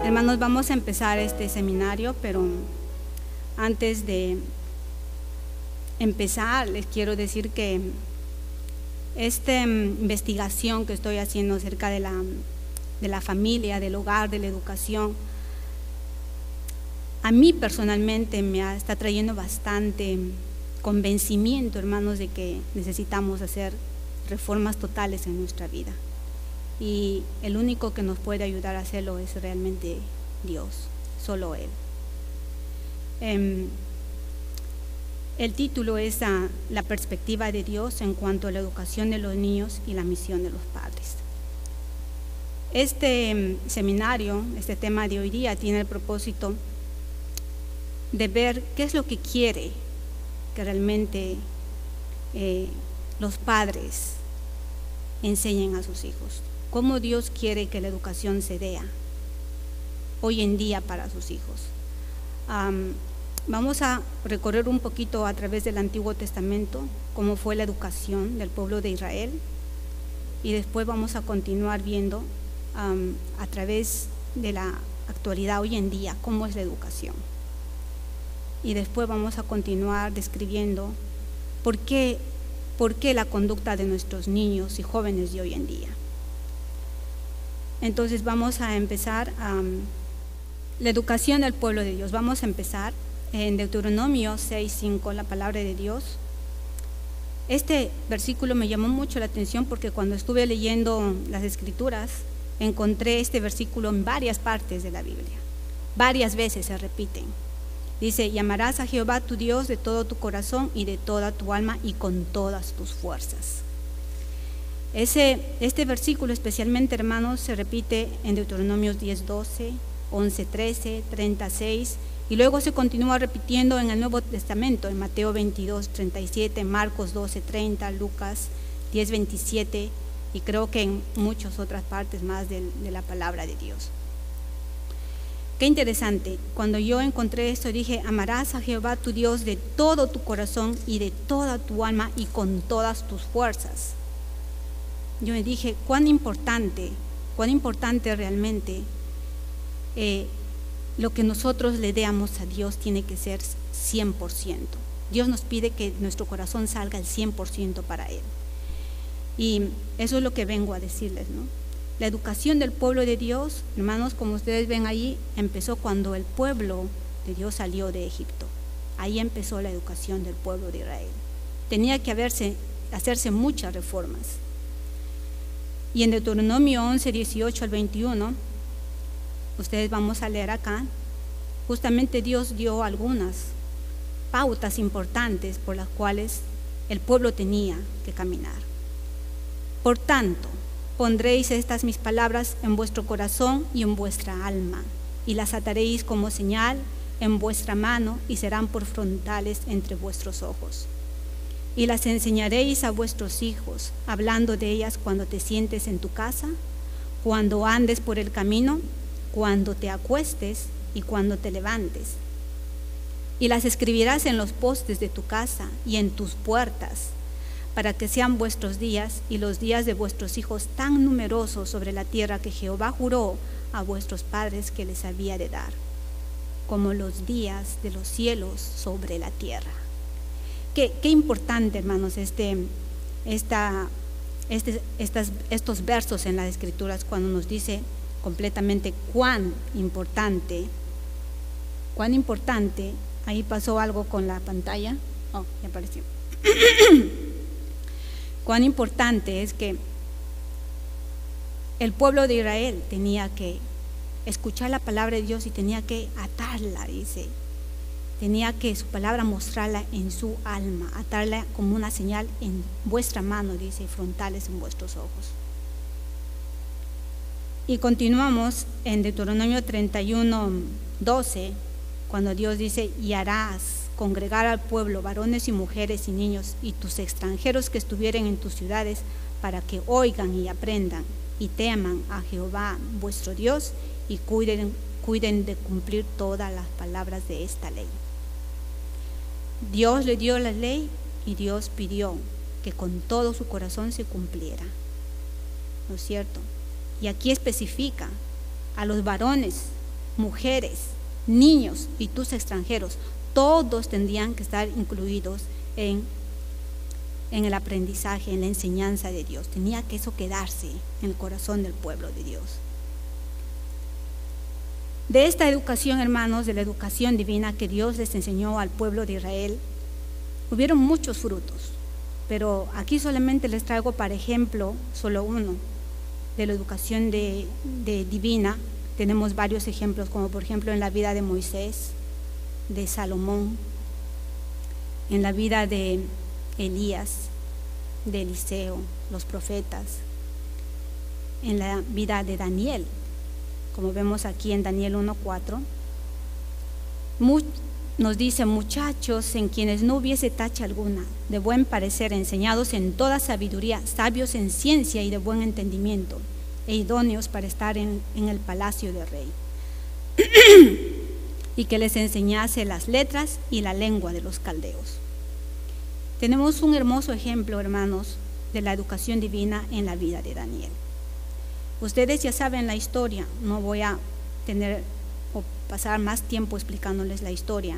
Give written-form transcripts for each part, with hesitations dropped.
Hermanos, vamos a empezar este seminario, pero antes de empezar les quiero decir que esta investigación que estoy haciendo acerca de la familia, del hogar, de la educación, a mí personalmente me está trayendo bastante convencimiento, hermanos, de que necesitamos hacer reformas totales en nuestra vida. Y el único que nos puede ayudar a hacerlo es realmente Dios, solo Él. El título es la perspectiva de Dios en cuanto a la educación de los niños y la misión de los padres. Este seminario, este tema de hoy día, tiene el propósito de ver qué es lo que quiere que realmente los padres enseñen a sus hijos. Cómo Dios quiere que la educación se dé hoy en día para sus hijos. Vamos a recorrer un poquito a través del Antiguo Testamento cómo fue la educación del pueblo de Israel, y después vamos a continuar viendo a través de la actualidad hoy en día cómo es la educación. Y después vamos a continuar describiendo por qué la conducta de nuestros niños y jóvenes de hoy en día. Entonces vamos a empezar la educación del pueblo de Dios. Vamos a empezar en Deuteronomio 6:5, la palabra de Dios. Este versículo me llamó mucho la atención porque cuando estuve leyendo las Escrituras encontré este versículo en varias partes de la Biblia. Varias veces se repiten. Dice: y amarás a Jehová tu Dios de todo tu corazón y de toda tu alma y con todas tus fuerzas. Este versículo especialmente, hermanos, se repite en Deuteronomio 10:12, 11:13, 36, y luego se continúa repitiendo en el Nuevo Testamento, en Mateo 22:37, Marcos 12:30, Lucas 10:27, y creo que en muchas otras partes más de la palabra de Dios. Qué interesante, cuando yo encontré esto dije: amarás a Jehová tu Dios de todo tu corazón y de toda tu alma y con todas tus fuerzas. Yo me dije, cuán importante realmente lo que nosotros le demos a Dios tiene que ser 100%. Dios nos pide que nuestro corazón salga al 100% para Él. Y eso es lo que vengo a decirles, ¿no? La educación del pueblo de Dios, hermanos, como ustedes ven ahí, empezó cuando el pueblo de Dios salió de Egipto. Ahí empezó la educación del pueblo de Israel. Tenía que hacerse muchas reformas. Y en Deuteronomio 11, 18 al 21, ustedes vamos a leer acá, justamente Dios dio algunas pautas importantes por las cuales el pueblo tenía que caminar. Por tanto, pondréis estas mis palabras en vuestro corazón y en vuestra alma, y las ataréis como señal en vuestra mano y serán por frontales entre vuestros ojos. Y las enseñaréis a vuestros hijos, hablando de ellas cuando te sientes en tu casa, cuando andes por el camino, cuando te acuestes y cuando te levantes. Y las escribirás en los postes de tu casa y en tus puertas, para que sean vuestros días y los días de vuestros hijos tan numerosos sobre la tierra que Jehová juró a vuestros padres que les había de dar, como los días de los cielos sobre la tierra. Qué importante, hermanos, estos versos en las Escrituras, cuando nos dice completamente cuán importante. Ahí pasó algo con la pantalla. Oh, ya apareció. Cuán importante es que el pueblo de Israel tenía que escuchar la palabra de Dios y tenía que atarla, dice. Tenía que su palabra mostrarla en su alma, atarla como una señal en vuestra mano, dice, frontales en vuestros ojos. Y continuamos en Deuteronomio 31:12, cuando Dios dice: y harás congregar al pueblo, varones y mujeres y niños, y tus extranjeros que estuvieren en tus ciudades, para que oigan y aprendan y teman a Jehová vuestro Dios y cuiden de cumplir todas las palabras de esta ley. Dios le dio la ley y Dios pidió que con todo su corazón se cumpliera, ¿no es cierto? Y aquí especifica a los varones mujeres, niños y tus extranjeros, todos tendrían que estar incluidos en el aprendizaje, en la enseñanza de Dios. Tenía que eso quedarse en el corazón del pueblo de Dios. De esta educación, hermanos, de la educación divina que Dios les enseñó al pueblo de Israel, hubieron muchos frutos, pero aquí solamente les traigo para ejemplo solo uno. De la educación de divina tenemos varios ejemplos, como por ejemplo en la vida de Moisés, de Salomón, en la vida de Elías, de Eliseo, los profetas, en la vida de Daniel, como vemos aquí en Daniel 1:4. Nos dice: muchachos en quienes no hubiese tacha alguna, de buen parecer, enseñados en toda sabiduría, sabios en ciencia y de buen entendimiento, e idóneos para estar en el palacio del rey, y que les enseñase las letras y la lengua de los caldeos. Tenemos un hermoso ejemplo, hermanos, de la educación divina en la vida de Daniel. Ustedes ya saben la historia, no voy a pasar más tiempo explicándoles la historia.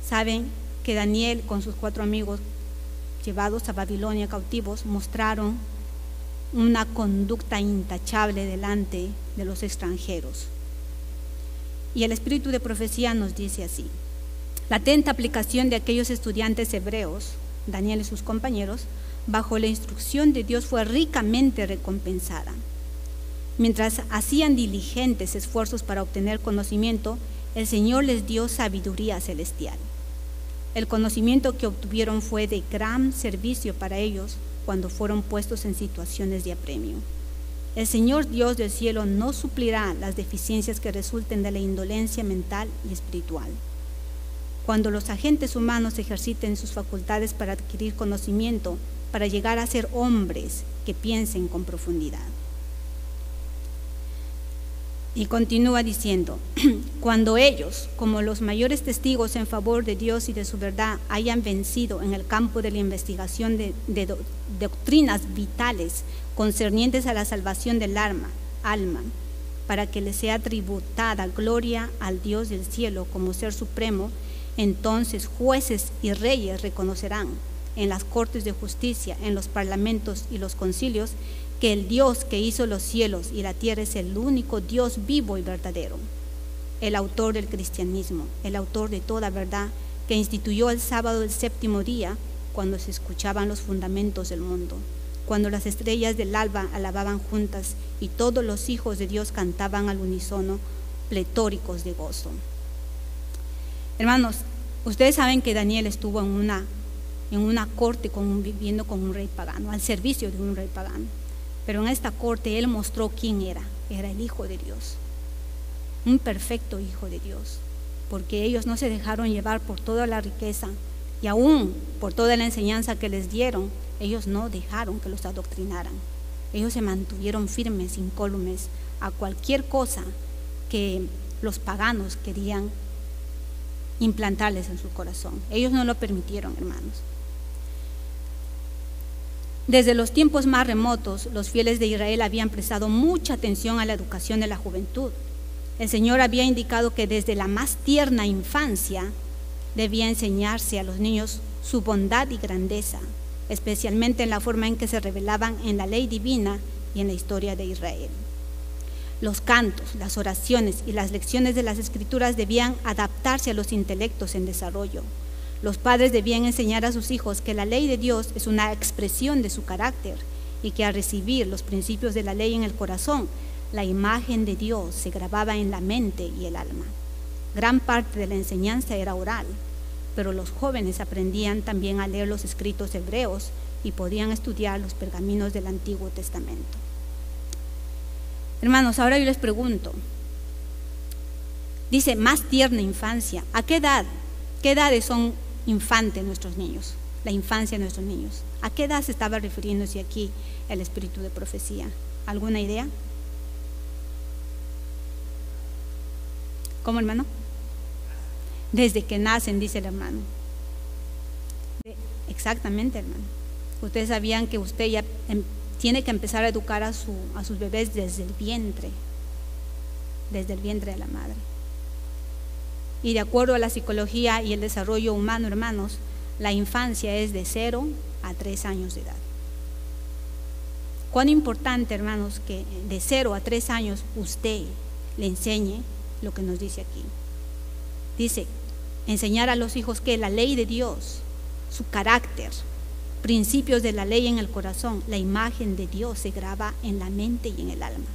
Saben que Daniel con sus 4 amigos llevados a Babilonia cautivos mostraron una conducta intachable delante de los extranjeros. Y el espíritu de profecía nos dice así: la atenta aplicación de aquellos estudiantes hebreos, Daniel y sus compañeros, bajo la instrucción de Dios fue ricamente recompensada. Mientras hacían diligentes esfuerzos para obtener conocimiento, el Señor les dio sabiduría celestial. El conocimiento que obtuvieron fue de gran servicio para ellos cuando fueron puestos en situaciones de apremio. El Señor Dios del cielo no suplirá las deficiencias que resulten de la indolencia mental y espiritual. Cuando los agentes humanos ejerciten sus facultades para adquirir conocimiento, para llegar a ser hombres que piensen con profundidad. Y continúa diciendo: cuando ellos, como los mayores testigos en favor de Dios y de su verdad, hayan vencido en el campo de la investigación de doctrinas vitales concernientes a la salvación del alma, para que le sea tributada gloria al Dios del cielo como ser supremo, entonces jueces y reyes reconocerán en las cortes de justicia, en los parlamentos y los concilios, que el Dios que hizo los cielos y la tierra es el único Dios vivo y verdadero, el autor del cristianismo, el autor de toda verdad, que instituyó el sábado del 7º día, cuando se escuchaban los fundamentos del mundo, cuando las estrellas del alba alababan juntas y todos los hijos de Dios cantaban al unísono, pletóricos de gozo. Hermanos, ustedes saben que Daniel estuvo en una corte viviendo con un rey pagano, al servicio de un rey pagano. Pero en esta corte él mostró quién era el Hijo de Dios, un perfecto Hijo de Dios, porque ellos no se dejaron llevar por toda la riqueza y aún por toda la enseñanza que les dieron. Ellos no dejaron que los adoctrinaran, ellos se mantuvieron firmes, incólumes a cualquier cosa que los paganos querían implantarles en su corazón. Ellos no lo permitieron, hermanos. Desde los tiempos más remotos, los fieles de Israel habían prestado mucha atención a la educación de la juventud. El Señor había indicado que desde la más tierna infancia debía enseñarse a los niños su bondad y grandeza, especialmente en la forma en que se revelaban en la ley divina y en la historia de Israel. Los cantos, las oraciones y las lecciones de las Escrituras debían adaptarse a los intelectos en desarrollo. Los padres debían enseñar a sus hijos que la ley de Dios es una expresión de su carácter y que al recibir los principios de la ley en el corazón, la imagen de Dios se grababa en la mente y el alma. Gran parte de la enseñanza era oral, pero los jóvenes aprendían también a leer los escritos hebreos y podían estudiar los pergaminos del Antiguo Testamento. Hermanos, ahora yo les pregunto, dice más tierna infancia, ¿a qué edad? ¿Qué edades son infantes nuestros niños? La infancia de nuestros niños. ¿A qué edad se estaba refiriéndose aquí el espíritu de profecía? ¿Alguna idea? ¿Cómo, hermano? Desde que nacen, dice el hermano. Exactamente, hermano. Ustedes sabían que usted ya tiene que empezar a educar a sus bebés desde el vientre de la madre. Y de acuerdo a la psicología y el desarrollo humano, hermanos, la infancia es de 0 a 3 años de edad. Cuán importante, hermanos, que de 0 a 3 años usted le enseñe lo que nos dice aquí. Dice, enseñar a los hijos que la ley de Dios, su carácter, principios de la ley en el corazón, la imagen de Dios se graba en la mente y en el alma.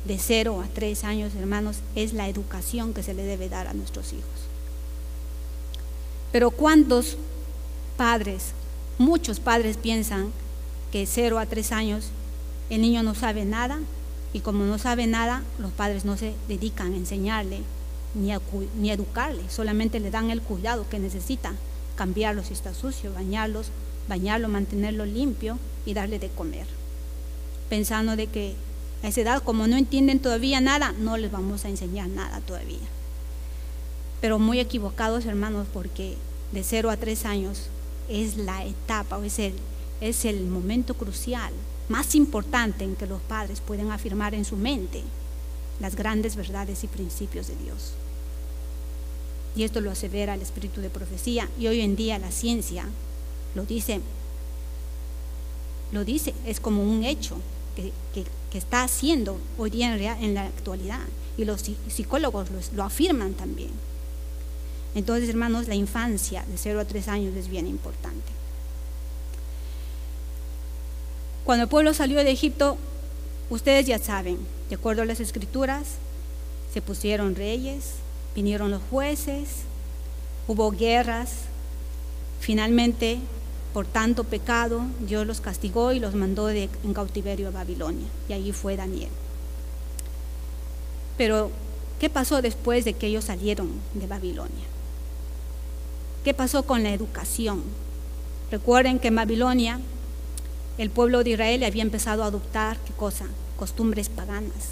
De 0 a 3 años, hermanos, es la educación que se le debe dar a nuestros hijos. Pero ¿cuántos padres, muchos padres piensan que 0 a 3 años el niño no sabe nada, y como no sabe nada, los padres no se dedican a enseñarle ni a educarle, solamente le dan el cuidado que necesita, cambiarlo si está sucio, bañarlo, mantenerlo limpio y darle de comer, pensando de que a esa edad, como no entienden todavía nada, no les vamos a enseñar nada todavía. Pero muy equivocados, hermanos, porque de 0 a 3 años es la etapa, es el momento crucial, más importante en que los padres pueden afirmar en su mente las grandes verdades y principios de Dios. Y esto lo asevera el espíritu de profecía, y hoy en día la ciencia lo dice, es como un hecho que está haciendo hoy día en la actualidad, y los psicólogos lo afirman también. Entonces, hermanos, la infancia de 0 a 3 años es bien importante. Cuando el pueblo salió de Egipto, ustedes ya saben, de acuerdo a las escrituras, se pusieron reyes, vinieron los jueces, hubo guerras. Finalmente, por tanto pecado, Dios los castigó y los mandó en cautiverio a Babilonia, y allí fue Daniel. Pero, ¿qué pasó después de que ellos salieron de Babilonia? ¿Qué pasó con la educación? Recuerden que en Babilonia el pueblo de Israel había empezado a adoptar, ¿qué cosa? Costumbres paganas.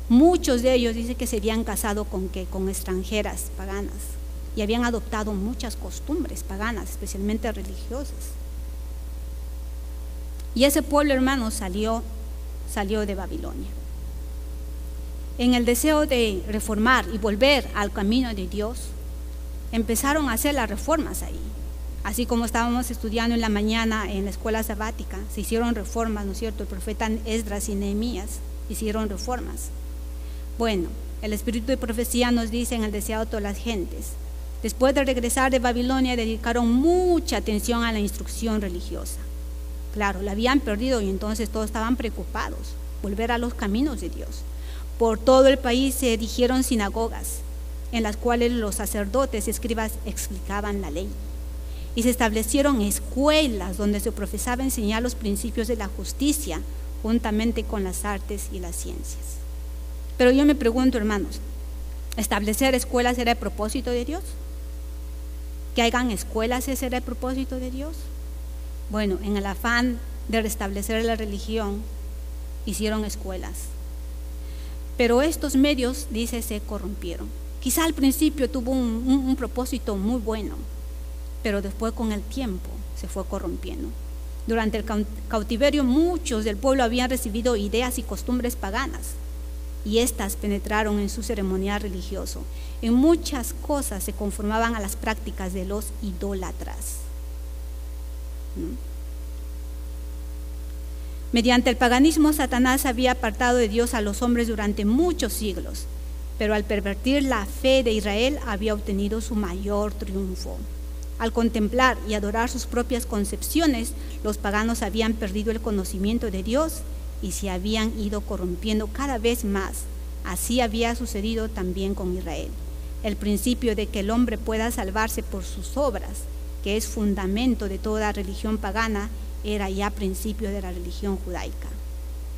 Muchos de ellos dicen que se habían casado con extranjeras paganas, y habían adoptado muchas costumbres paganas, especialmente religiosas. Y ese pueblo, hermanos, salió de Babilonia. En el deseo de reformar y volver al camino de Dios, empezaron a hacer las reformas ahí. Así como estábamos estudiando en la mañana en la escuela sabática, se hicieron reformas, ¿no es cierto? El profeta Esdras y Nehemías hicieron reformas. Bueno, el espíritu de profecía nos dice en el deseado de todas las gentes, después de regresar de Babilonia, dedicaron mucha atención a la instrucción religiosa. Claro, la habían perdido y entonces todos estaban preocupados, volver a los caminos de Dios. Por todo el país se erigieron sinagogas, en las cuales los sacerdotes y escribas explicaban la ley. Y se establecieron escuelas donde se profesaba enseñar los principios de la justicia, juntamente con las artes y las ciencias. Pero yo me pregunto, hermanos, ¿establecer escuelas era el propósito de Dios? ¿Que hagan escuelas ese era el propósito de Dios? Bueno, en el afán de restablecer la religión, hicieron escuelas. Pero estos medios, dice, se corrompieron. Quizá al principio tuvo un propósito muy bueno, pero después con el tiempo se fue corrompiendo. Durante el cautiverio muchos del pueblo habían recibido ideas y costumbres paganas, y éstas penetraron en su ceremonial religioso. En muchas cosas se conformaban a las prácticas de los idólatras. Mediante el paganismo, Satanás había apartado de Dios a los hombres durante muchos siglos, pero al pervertir la fe de Israel había obtenido su mayor triunfo. Al contemplar y adorar sus propias concepciones, los paganos habían perdido el conocimiento de Dios y se habían ido corrompiendo cada vez más. Así había sucedido también con Israel. El principio de que el hombre pueda salvarse por sus obras, que es fundamento de toda religión pagana, era ya principio de la religión judaica.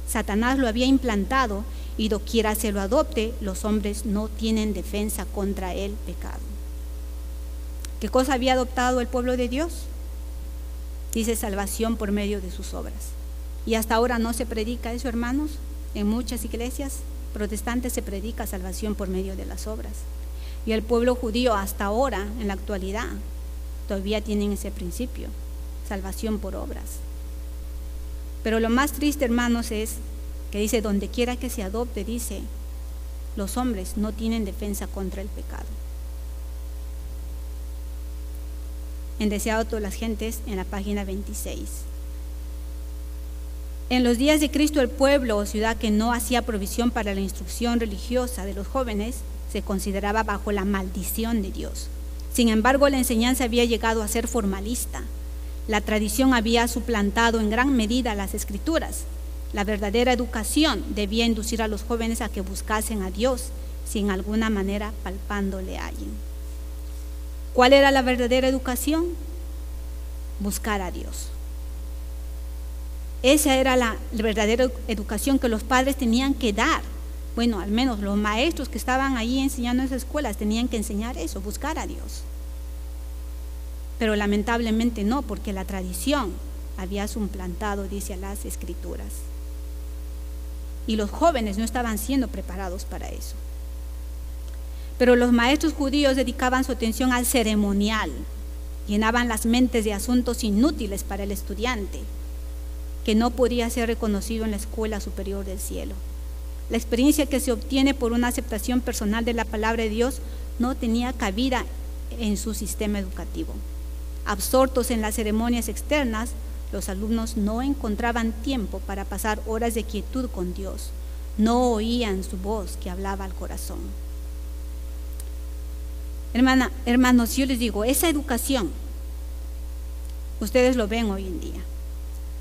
Satanás lo había implantado y doquiera se lo adopte, los hombres no tienen defensa contra el pecado. ¿Qué cosa había adoptado el pueblo de Dios? Dice salvación por medio de sus obras. Y hasta ahora no se predica eso, hermanos. En muchas iglesias protestantes se predica salvación por medio de las obras. Y el pueblo judío hasta ahora, en la actualidad, todavía tienen ese principio, salvación por obras. Pero lo más triste, hermanos, es que dice, donde quiera que se adopte, dice, los hombres no tienen defensa contra el pecado. En Deseado de todas las gentes, en la página 26. En los días de Cristo, el pueblo o ciudad que no hacía provisión para la instrucción religiosa de los jóvenes se consideraba bajo la maldición de Dios. Sin embargo, la enseñanza había llegado a ser formalista. La tradición había suplantado en gran medida las escrituras. La verdadera educación debía inducir a los jóvenes a que buscasen a Dios, si en alguna manera palpándole a alguien. ¿Cuál era la verdadera educación? Buscar a Dios. Esa era la verdadera educación que los padres tenían que dar. Bueno, al menos los maestros que estaban ahí enseñando en esas escuelas tenían que enseñar eso, buscar a Dios. Pero lamentablemente no, porque la tradición había suplantado, dice, a las escrituras. Y los jóvenes no estaban siendo preparados para eso. Pero los maestros judíos dedicaban su atención al ceremonial, llenaban las mentes de asuntos inútiles para el estudiante, que no podía ser reconocido en la escuela superior del cielo. La experiencia que se obtiene por una aceptación personal de la palabra de Dios no tenía cabida en su sistema educativo. Absortos en las ceremonias externas, los alumnos no encontraban tiempo para pasar horas de quietud con Dios, no oían su voz que hablaba al corazón. Hermanos, yo les digo, esa educación, ustedes lo ven hoy en día.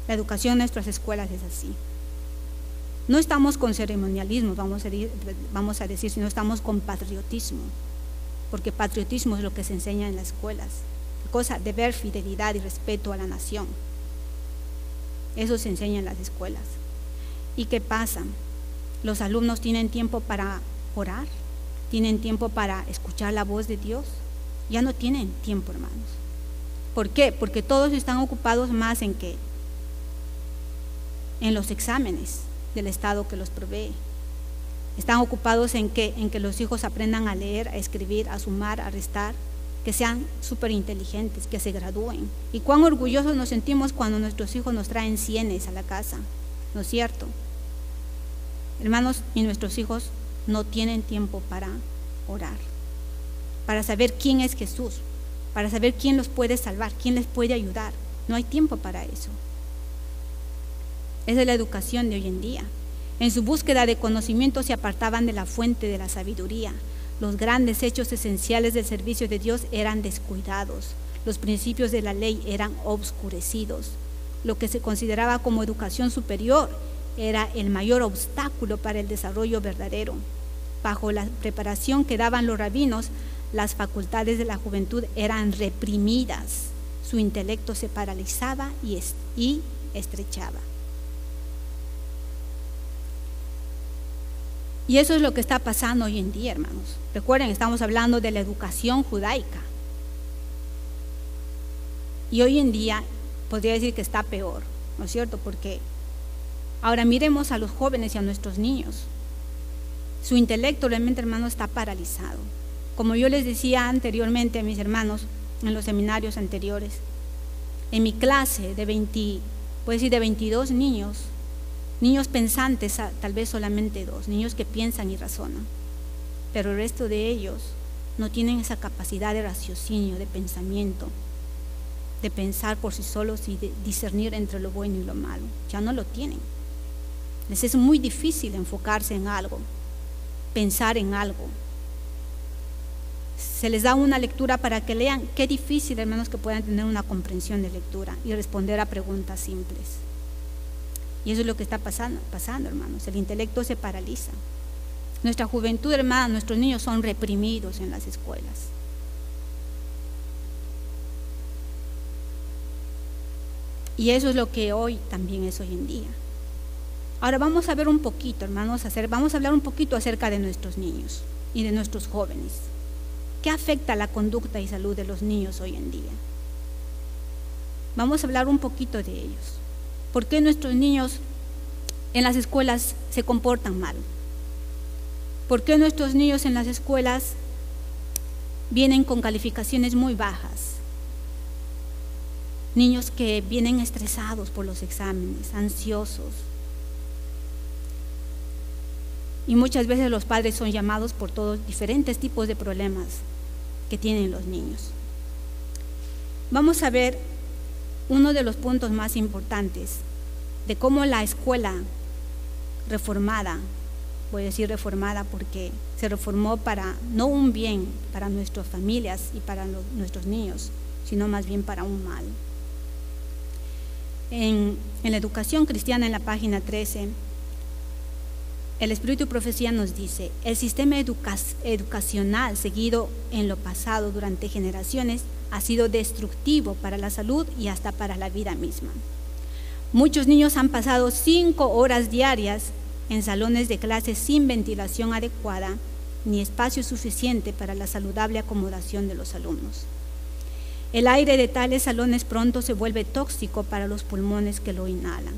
La educación en nuestras escuelas es así. No estamos con ceremonialismo, vamos a decir, sino estamos con patriotismo, porque patriotismo es lo que se enseña en las escuelas, cosa de ver fidelidad y respeto a la nación. Eso se enseña en las escuelas. ¿Y qué pasa? Los alumnos tienen tiempo para orar, tienen tiempo para escuchar la voz de Dios. Ya no tienen tiempo, hermanos. ¿Por qué? Porque todos están ocupados más en qué, en los exámenes del Estado que los provee. Están ocupados en que los hijos aprendan a leer, a escribir, a sumar, a restar, que sean súper inteligentes, que se gradúen. Y cuán orgullosos nos sentimos cuando nuestros hijos nos traen 100 a la casa, ¿no es cierto? Hermanos, y nuestros hijos no tienen tiempo para orar, para saber quién es Jesús, para saber quién los puede salvar, quién les puede ayudar. No hay tiempo para eso. Esa es la educación de hoy en día. En su búsqueda de conocimiento se apartaban de la fuente de la sabiduría. Los grandes hechos esenciales del servicio de Dios eran descuidados. Los principios de la ley eran obscurecidos. Lo que se consideraba como educación superior era el mayor obstáculo para el desarrollo verdadero. Bajo la preparación que daban los rabinos, las facultades de la juventud eran reprimidas. Su intelecto se paralizaba y estrechaba. Y eso es lo que está pasando hoy en día, hermanos. Recuerden, estamos hablando de la educación judaica. Y hoy en día podría decir que está peor, ¿no es cierto? Porque ahora miremos a los jóvenes y a nuestros niños. Su intelecto realmente, hermanos, está paralizado. Como yo les decía anteriormente a mis hermanos en los seminarios anteriores, en mi clase de 22 niños pensantes, tal vez solamente 2, niños que piensan y razonan, pero el resto de ellos no tienen esa capacidad de raciocinio, de pensamiento, de pensar por sí solos y de discernir entre lo bueno y lo malo. Ya no lo tienen. Les es muy difícil enfocarse en algo, pensar en algo. Se les da una lectura para que lean. Qué difícil, hermanos, que puedan tener una comprensión de lectura y responder a preguntas simples. Y eso es lo que está pasando, hermanos. El intelecto se paraliza. Nuestra juventud, hermanos, nuestros niños son reprimidos en las escuelas. Y eso es lo que hoy también es hoy en día. Ahora vamos a ver un poquito, hermanos, vamos a hablar un poquito acerca de nuestros niños y de nuestros jóvenes. ¿Qué afecta la conducta y salud de los niños hoy en día? Vamos a hablar un poquito de ellos. ¿Por qué nuestros niños en las escuelas se comportan mal? ¿Por qué nuestros niños en las escuelas vienen con calificaciones muy bajas? Niños que vienen estresados por los exámenes, ansiosos. Y muchas veces los padres son llamados por todos diferentes tipos de problemas que tienen los niños. Vamos a ver uno de los puntos más importantes de cómo la escuela reformada, voy a decir reformada porque se reformó para no un bien para nuestras familias y para nuestros niños, sino más bien para un mal. En la educación cristiana, en la página 13, el Espíritu y Profecía nos dice: el sistema educacional seguido en lo pasado durante generaciones ha sido destructivo para la salud y hasta para la vida misma. Muchos niños han pasado 5 horas diarias en salones de clases sin ventilación adecuada ni espacio suficiente para la saludable acomodación de los alumnos. El aire de tales salones pronto se vuelve tóxico para los pulmones que lo inhalan.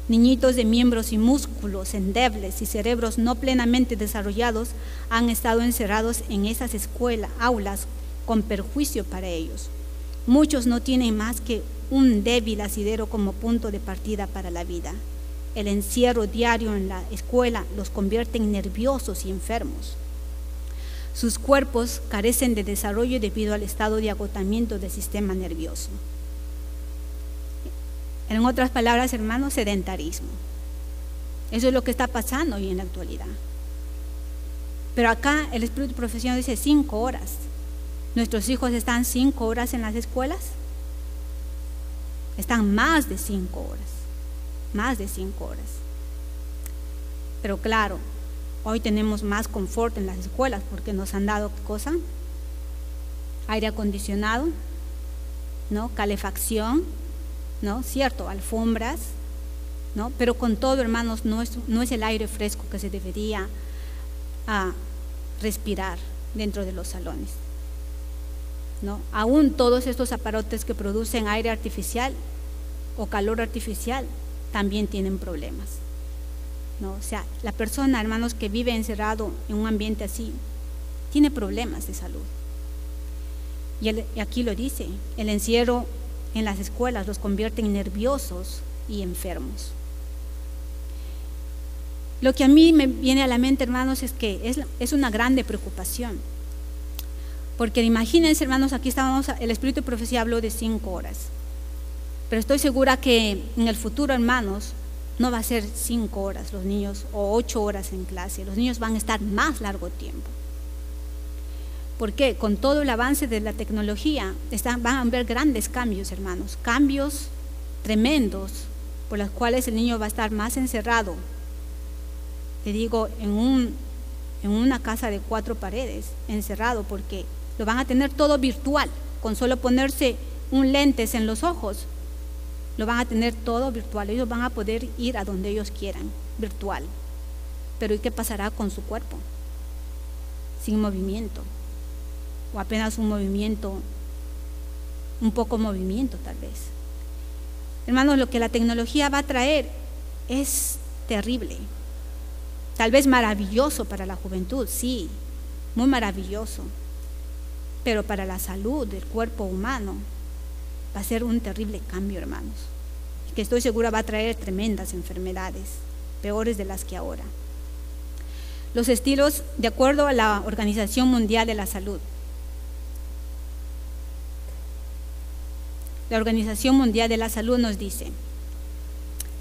Niñitos de miembros y músculos endebles y cerebros no plenamente desarrollados han estado encerrados en esas aulas con perjuicio para ellos. Muchos no tienen más que un débil asidero como punto de partida para la vida. El encierro diario en la escuela los convierte en nerviosos y enfermos. Sus cuerpos carecen de desarrollo debido al estado de agotamiento del sistema nervioso. En otras palabras, hermanos, sedentarismo. Eso es lo que está pasando hoy en la actualidad. Pero acá el Espíritu de Profecía dice 5 horas. ¿Nuestros hijos están 5 horas en las escuelas? Están más de 5 horas. Más de 5 horas. Pero claro, hoy tenemos más confort en las escuelas porque nos han dado, ¿qué cosa? Aire acondicionado, ¿no? Calefacción, ¿no? Cierto, alfombras, ¿no? Pero con todo, hermanos, no es el aire fresco que se debería respirar dentro de los salones, ¿no? Aún todos estos aparatos que producen aire artificial o calor artificial también tienen problemas, ¿no? O sea, la persona, hermanos, que vive encerrado en un ambiente así, tiene problemas de salud. Y aquí lo dice, el encierro en las escuelas los convierte en nerviosos y enfermos. Lo que a mí me viene a la mente, hermanos, es que es una grande preocupación. Porque imagínense, hermanos, aquí estábamos, el Espíritu de Profecía habló de 5 horas. Pero estoy segura que en el futuro, hermanos, no va a ser 5 horas los niños o 8 horas en clase. Los niños van a estar más largo tiempo. ¿Por qué? Con todo el avance de la tecnología van a haber grandes cambios, hermanos. Cambios tremendos por los cuales el niño va a estar más encerrado. Te digo, en una casa de 4 paredes, encerrado, porque lo van a tener todo virtual. Con solo ponerse un lentes en los ojos, lo van a tener todo virtual. Ellos van a poder ir a donde ellos quieran, virtual. Pero ¿y qué pasará con su cuerpo? Sin movimiento. O apenas un movimiento, un poco movimiento tal vez. Hermanos, lo que la tecnología va a traer es terrible. Tal vez maravilloso para la juventud, sí, muy maravilloso. Pero para la salud del cuerpo humano va a ser un terrible cambio, hermanos. Que estoy segura va a traer tremendas enfermedades, peores de las que ahora. Los estilos, de acuerdo a la Organización Mundial de la Salud. La Organización Mundial de la Salud nos dice: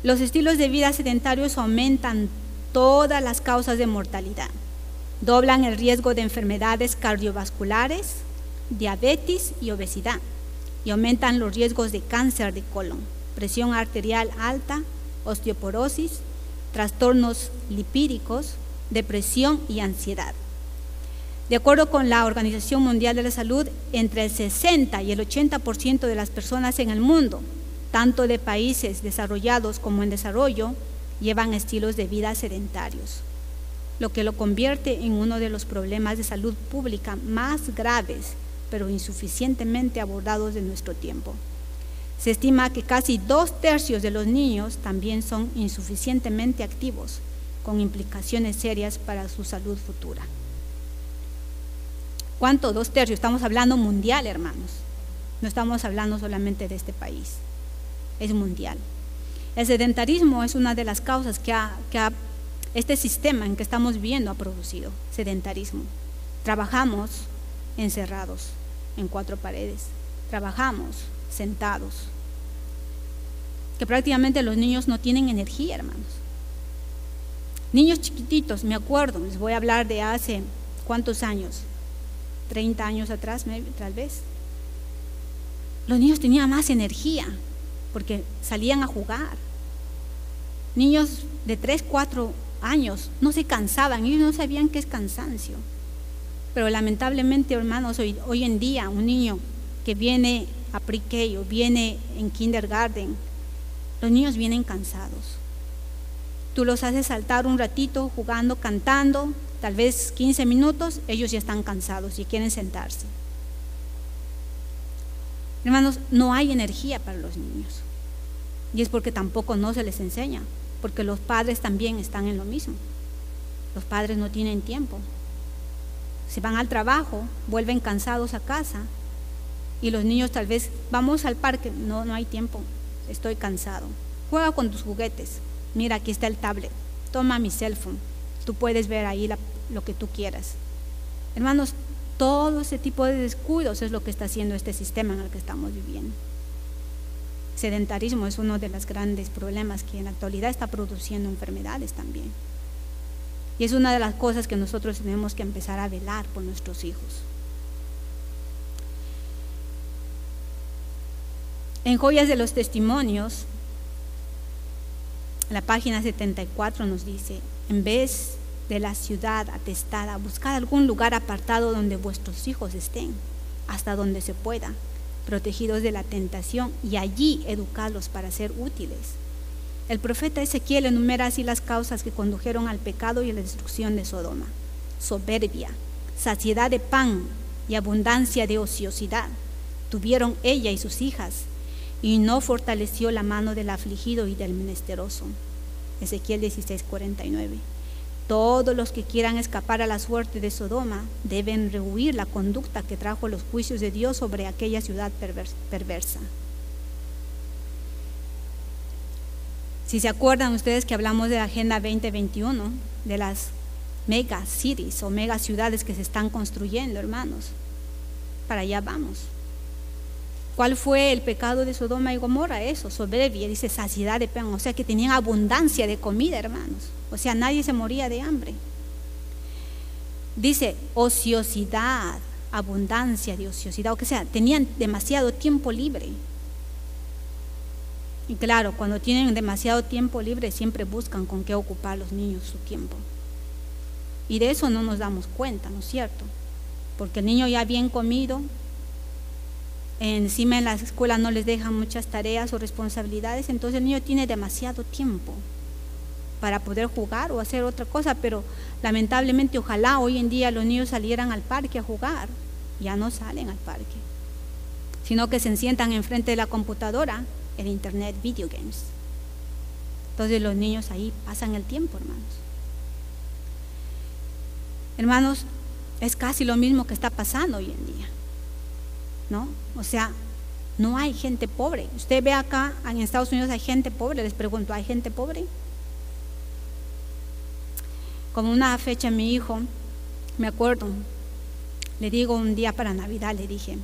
los estilos de vida sedentarios aumentan todas las causas de mortalidad, doblan el riesgo de enfermedades cardiovasculares, diabetes y obesidad, y aumentan los riesgos de cáncer de colon, presión arterial alta, osteoporosis, trastornos lipídicos, depresión y ansiedad. De acuerdo con la Organización Mundial de la Salud, entre el 60 y el 80% de las personas en el mundo, tanto de países desarrollados como en desarrollo, llevan estilos de vida sedentarios, lo que lo convierte en uno de los problemas de salud pública más graves, pero insuficientemente abordados de nuestro tiempo. Se estima que casi 2/3 de los niños también son insuficientemente activos, con implicaciones serias para su salud futura. ¿Cuánto? 2/3. Estamos hablando mundial, hermanos. No estamos hablando solamente de este país. Es mundial. El sedentarismo es una de las causas que ha este sistema en que estamos viviendo ha producido sedentarismo. Trabajamos encerrados en 4 paredes, trabajamos sentados, que prácticamente los niños no tienen energía, hermanos. Niños chiquititos, me acuerdo, les voy a hablar de hace ¿cuántos años? 30 años atrás, tal vez. Los niños tenían más energía porque salían a jugar. Niños de 3, 4 años no se cansaban, ellos no sabían qué es cansancio. Pero lamentablemente, hermanos, hoy en día un niño que viene a pre-K o viene en kindergarten, los niños vienen cansados. Tú los haces saltar un ratito jugando, cantando, tal vez 15 minutos, ellos ya están cansados y quieren sentarse. Hermanos, no hay energía para los niños. Y es porque tampoco no se les enseña, porque los padres también están en lo mismo. Los padres no tienen tiempo. Se van al trabajo, vuelven cansados a casa y los niños tal vez, vamos al parque, no hay tiempo, estoy cansado. Juega con tus juguetes, mira aquí está el tablet, toma mi cell phone, tú puedes ver ahí lo que tú quieras. Hermanos, todo ese tipo de descuidos es lo que está haciendo este sistema en el que estamos viviendo. Sedentarismo es uno de los grandes problemas que en la actualidad está produciendo enfermedades también. Y es una de las cosas que nosotros tenemos que empezar a velar por nuestros hijos. En Joyas de los Testimonios, la página 74 nos dice: en vez de la ciudad atestada, buscad algún lugar apartado donde vuestros hijos estén, hasta donde se pueda, protegidos de la tentación, y allí educarlos para ser útiles. El profeta Ezequiel enumera así las causas que condujeron al pecado y a la destrucción de Sodoma: soberbia, saciedad de pan y abundancia de ociosidad tuvieron ella y sus hijas, y no fortaleció la mano del afligido y del menesteroso. Ezequiel 16:49. Todos los que quieran escapar a la suerte de Sodoma deben rehuir la conducta que trajo los juicios de Dios sobre aquella ciudad perversa. Si se acuerdan ustedes que hablamos de la Agenda 2021, de las mega cities o mega ciudades que se están construyendo, hermanos, para allá vamos. ¿Cuál fue el pecado de Sodoma y Gomorra? Eso, soberbia, dice saciedad de pan, o sea que tenían abundancia de comida, hermanos, o sea nadie se moría de hambre. Dice ociosidad, abundancia de ociosidad, o sea, tenían demasiado tiempo libre. Y claro, cuando tienen demasiado tiempo libre siempre buscan con qué ocupar los niños su tiempo. Y de eso no nos damos cuenta, ¿no es cierto? Porque el niño ya bien comido, encima en la escuela no les dejan muchas tareas o responsabilidades, entonces el niño tiene demasiado tiempo para poder jugar o hacer otra cosa, pero lamentablemente ojalá hoy en día los niños salieran al parque a jugar. Ya no salen al parque, sino que se sientan enfrente de la computadora, el internet, video games. Entonces los niños ahí pasan el tiempo, hermanos. Hermanos, es casi lo mismo que está pasando hoy en día, ¿no? O sea, no hay gente pobre. Usted ve acá en Estados Unidos hay gente pobre. Les pregunto, ¿hay gente pobre? Como una fecha mi hijo, me acuerdo, le digo un día para Navidad, le dije: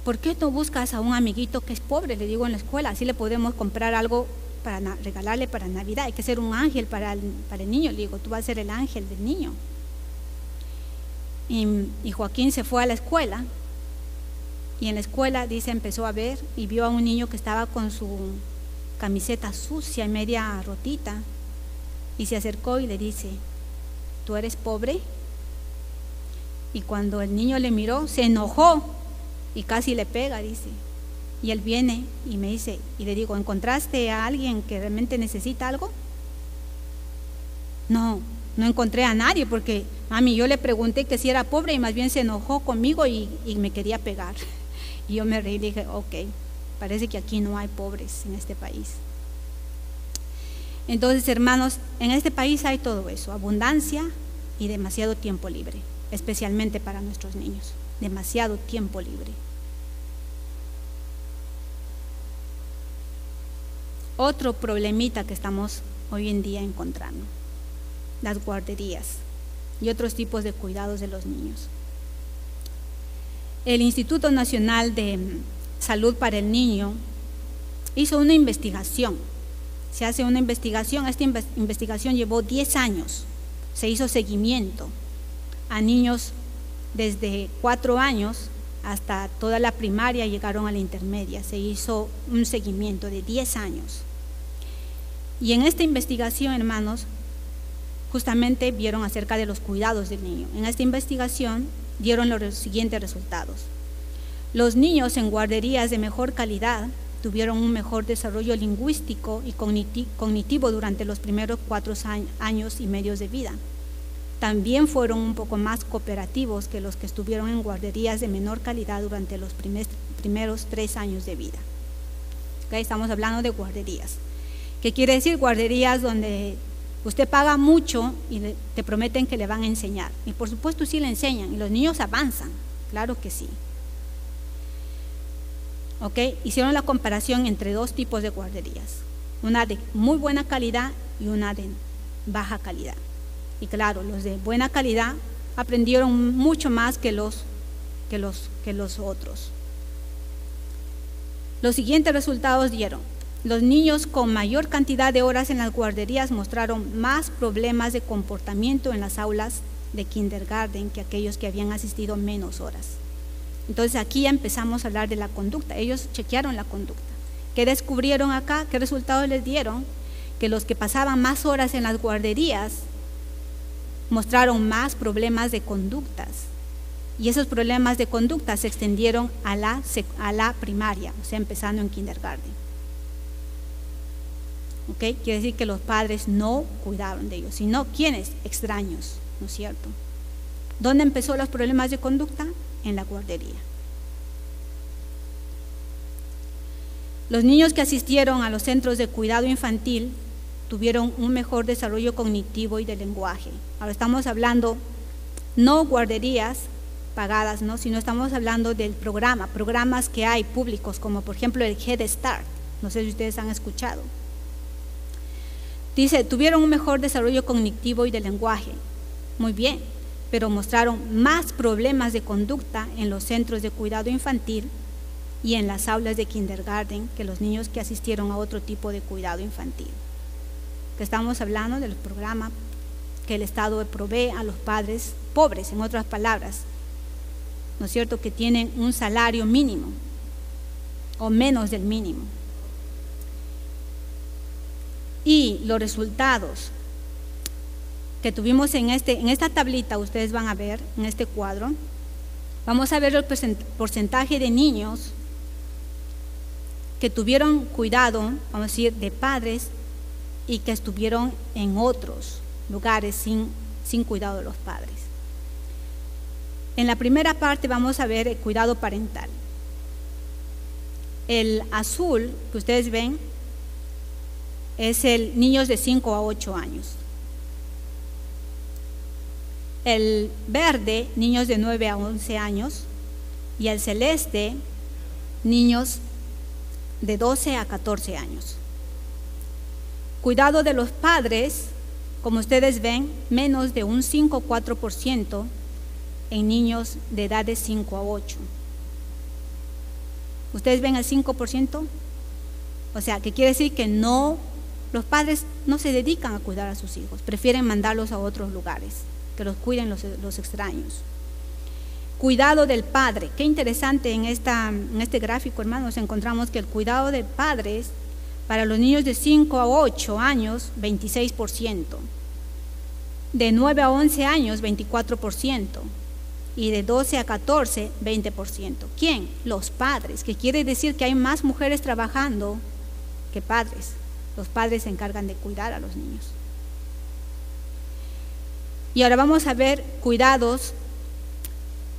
¿por qué no buscas a un amiguito que es pobre? Le digo, en la escuela, así le podemos comprar algo para regalarle para Navidad. Hay que ser un ángel para el niño. Le digo, tú vas a ser el ángel del niño. Y Joaquín se fue a la escuela, y en la escuela, dice, empezó a ver y vio a un niño que estaba con su camiseta sucia y media rotita, y se acercó y le dice: ¿tú eres pobre? Y cuando el niño le miró, se enojó y casi le pega, dice. Y él viene y me dice, y le digo, ¿encontraste a alguien que realmente necesita algo? No encontré a nadie, porque mami, yo le pregunté que si era pobre y más bien se enojó conmigo y me quería pegar. Y yo me reí y dije, ok, parece que aquí no hay pobres en este país. Entonces, hermanos, en este país hay todo eso, abundancia y demasiado tiempo libre, especialmente para nuestros niños, demasiado tiempo libre. Otro problemita que estamos hoy en día encontrando, las guarderías y otros tipos de cuidados de los niños. El Instituto Nacional de Salud para el Niño hizo una investigación. Se hace una investigación, esta investigación llevó 10 años, se hizo seguimiento a niños desde 4 años hasta toda la primaria, llegaron a la intermedia, se hizo un seguimiento de 10 años. Y en esta investigación, hermanos, justamente vieron acerca de los cuidados del niño. En esta investigación dieron los siguientes resultados. Los niños en guarderías de mejor calidad tuvieron un mejor desarrollo lingüístico y cognitivo durante los primeros 4 años y medio de vida. También fueron un poco más cooperativos que los que estuvieron en guarderías de menor calidad durante los primeros 3 años de vida. ¿Okay? Estamos hablando de guarderías. ¿Qué quiere decir? Guarderías donde usted paga mucho y te prometen que le van a enseñar. Y por supuesto sí le enseñan y los niños avanzan, claro que sí. ¿Okay? Hicieron la comparación entre 2 tipos de guarderías, una de muy buena calidad y una de baja calidad. Y claro, los de buena calidad aprendieron mucho más que los otros. Los siguientes resultados dieron: los niños con mayor cantidad de horas en las guarderías mostraron más problemas de comportamiento en las aulas de kindergarten que aquellos que habían asistido menos horas. Entonces aquí ya empezamos a hablar de la conducta. Ellos chequearon la conducta. ¿Qué descubrieron acá? ¿Qué resultados les dieron? Que los que pasaban más horas en las guarderías mostraron más problemas de conductas. Y esos problemas de conducta se extendieron a la primaria, o sea, empezando en kindergarten. ¿Okay? Quiere decir que los padres no cuidaron de ellos, sino ¿quiénes? Extraños, ¿no es cierto? ¿Dónde empezó los problemas de conducta? En la guardería. Los niños que asistieron a los centros de cuidado infantil tuvieron un mejor desarrollo cognitivo y de lenguaje. Ahora estamos hablando no guarderías pagadas, ¿no? Sino estamos hablando del programas que hay públicos, como por ejemplo el Head Start. No sé si ustedes han escuchado. Dice, tuvieron un mejor desarrollo cognitivo y de lenguaje. Muy bien, pero mostraron más problemas de conducta en los centros de cuidado infantil y en las aulas de kindergarten que los niños que asistieron a otro tipo de cuidado infantil. Que estamos hablando del programa que el Estado provee a los padres pobres, en otras palabras, ¿no es cierto?, que tienen un salario mínimo o menos del mínimo. Y los resultados que tuvimos en esta tablita, ustedes van a ver en este cuadro, vamos a ver el porcentaje de niños que tuvieron cuidado, vamos a decir, de padres y que estuvieron en otros lugares sin cuidado de los padres. En la primera parte vamos a ver el cuidado parental. El azul que ustedes ven es el niños de 5 a 8 años. El verde, niños de 9 a 11 años, y el celeste, niños de 12 a 14 años. Cuidado de los padres, como ustedes ven, menos de un 5 o 4% en niños de edad de 5 a 8. ¿Ustedes ven el 5%? O sea, que quiere decir que no, los padres no se dedican a cuidar a sus hijos, prefieren mandarlos a otros lugares, que los cuiden los extraños. Cuidado del padre. Qué interesante, en este gráfico, hermanos, encontramos que el cuidado de padres para los niños de 5 a 8 años, 26%. De 9 a 11 años, 24%. Y de 12 a 14, 20%. ¿Quién? Los padres, que quiere decir que hay más mujeres trabajando que padres. Los padres se encargan de cuidar a los niños. Y ahora vamos a ver cuidados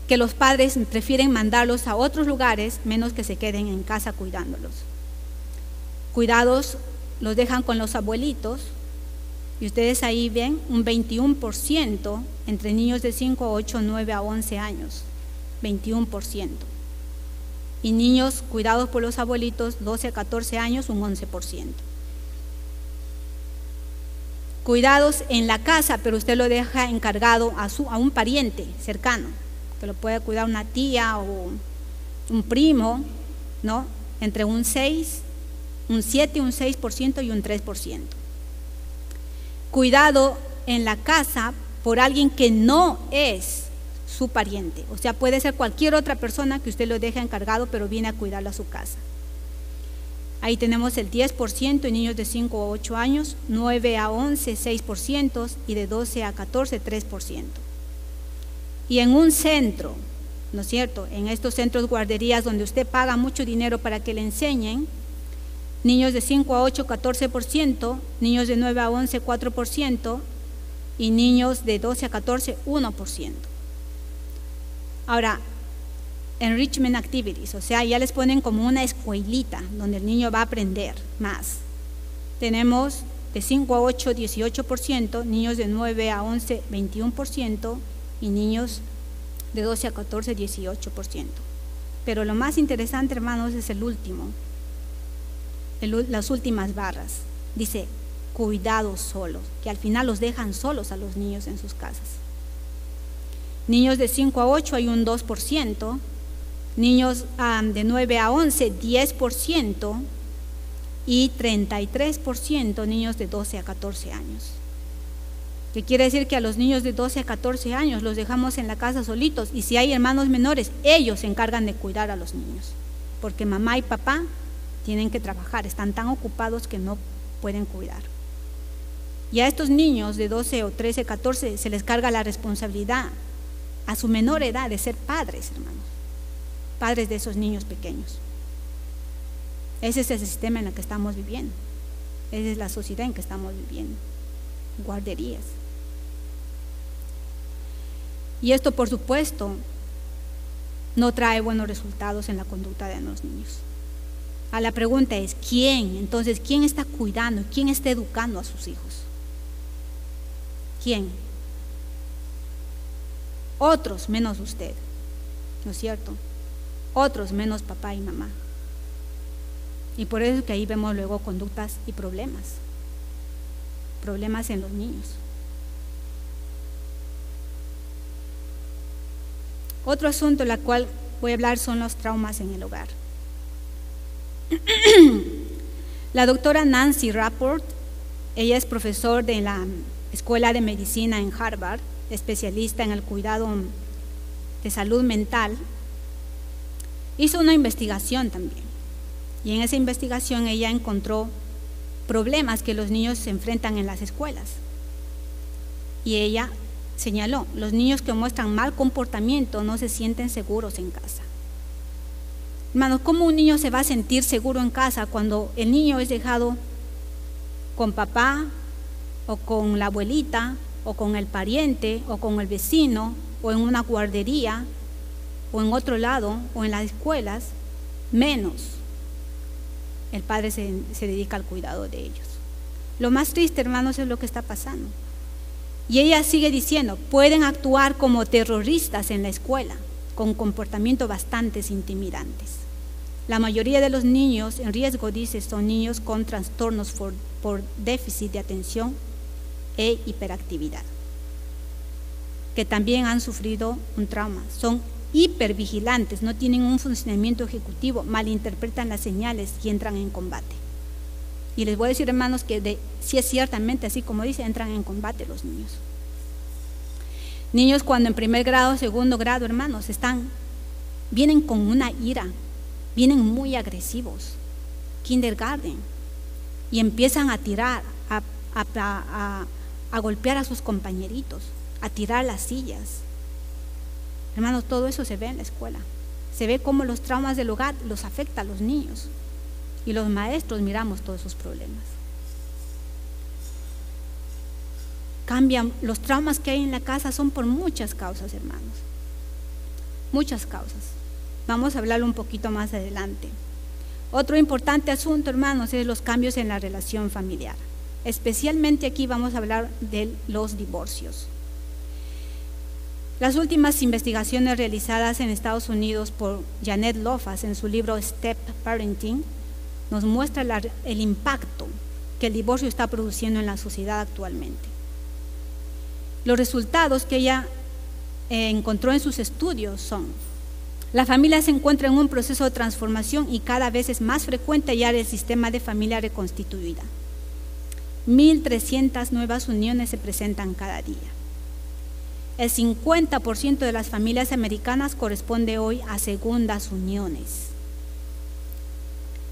que los padres prefieren mandarlos a otros lugares, menos que se queden en casa cuidándolos. Cuidados los dejan con los abuelitos, y ustedes ahí ven un 21% entre niños de 5 a 8, 9 a 11 años, 21%. Y niños cuidados por los abuelitos, 12 a 14 años, un 11%. Cuidados en la casa, pero usted lo deja encargado a un pariente cercano, que lo puede cuidar una tía o un primo, ¿no? Entre un 6, un 7, un 6% y un 3%. Cuidado en la casa por alguien que no es su pariente, o sea, puede ser cualquier otra persona que usted lo deje encargado, pero viene a cuidarlo a su casa. Ahí tenemos el 10% en niños de 5 a 8 años, 9 a 11, 6% y de 12 a 14, 3%. Y en un centro, ¿no es cierto? En estos centros guarderías donde usted paga mucho dinero para que le enseñen, niños de 5 a 8, 14%, niños de 9 a 11, 4% y niños de 12 a 14, 1%. Ahora, enrichment activities, o sea, ya les ponen como una escuelita donde el niño va a aprender más. Tenemos de 5 a 8, 18%, niños de 9 a 11, 21% y niños de 12 a 14, 18%. Pero lo más interesante, hermanos, es el último, las últimas barras. Dice, cuidados solos, que al final los dejan solos a los niños en sus casas. Niños de 5 a 8 hay un 2%, niños de 9 a 11, 10% y 33% niños de 12 a 14 años. Que quiere decir que a los niños de 12 a 14 años los dejamos en la casa solitos y si hay hermanos menores, ellos se encargan de cuidar a los niños, porque mamá y papá tienen que trabajar, están tan ocupados que no pueden cuidar. Y a estos niños de 12 o 13, 14 se les carga la responsabilidad a su menor edad de ser padres, hermanos, padres de esos niños pequeños. Ese es el sistema en el que estamos viviendo, esa es la sociedad en que estamos viviendo, guarderías. Y esto, por supuesto, no trae buenos resultados en la conducta de los niños. A la pregunta es, ¿quién? Entonces, ¿quién está cuidando? ¿Quién está educando a sus hijos? ¿Quién? Otros menos usted, ¿no es cierto? Otros menos papá y mamá. Y por eso es que ahí vemos luego conductas y problemas en los niños. Otro asunto del cual voy a hablar son los traumas en el hogar. La doctora Nancy Rapport, ella es profesor de la Escuela de Medicina en Harvard, especialista en el cuidado de salud mental, hizo una investigación también. Y en esa investigación ella encontró problemas que los niños se enfrentan en las escuelas. Y ella señaló, los niños que muestran mal comportamiento no se sienten seguros en casa. Hermanos, ¿cómo un niño se va a sentir seguro en casa cuando el niño es dejado con papá o con la abuelita o con el pariente o con el vecino o en una guardería o en otro lado o en las escuelas? Menos el padre se dedica al cuidado de ellos. Lo más triste, hermanos, es lo que está pasando. Y ella sigue diciendo, pueden actuar como terroristas en la escuela con comportamientos bastante intimidantes. La mayoría de los niños en riesgo, dice, son niños con trastornos por déficit de atención e hiperactividad, que también han sufrido un trauma. Son hipervigilantes, no tienen un funcionamiento ejecutivo, malinterpretan las señales y entran en combate. Y les voy a decir, hermanos, que si es ciertamente así como dice, entran en combate los niños. Niños cuando en primer grado, segundo grado, hermanos, vienen con una ira, vienen muy agresivos, kindergarten, y empiezan a tirar, a golpear a sus compañeritos, a tirar las sillas. Hermanos, todo eso se ve en la escuela. Se ve cómo los traumas del hogar los afecta a los niños. Y los maestros miramos todos esos problemas. Cambian, los traumas que hay en la casa son por muchas causas, hermanos. Muchas causas. Vamos a hablarlo un poquito más adelante. Otro importante asunto, hermanos, es los cambios en la relación familiar. Especialmente aquí vamos a hablar de los divorcios. Las últimas investigaciones realizadas en Estados Unidos por Janet Lofas en su libro Step Parenting nos muestra el impacto que el divorcio está produciendo en la sociedad actualmente. Los resultados que ella encontró en sus estudios son: la familia se encuentra en un proceso de transformación y cada vez es más frecuente hallar el sistema de familia reconstituida. 1.300 nuevas uniones se presentan cada día. El 50% de las familias americanas corresponde hoy a segundas uniones.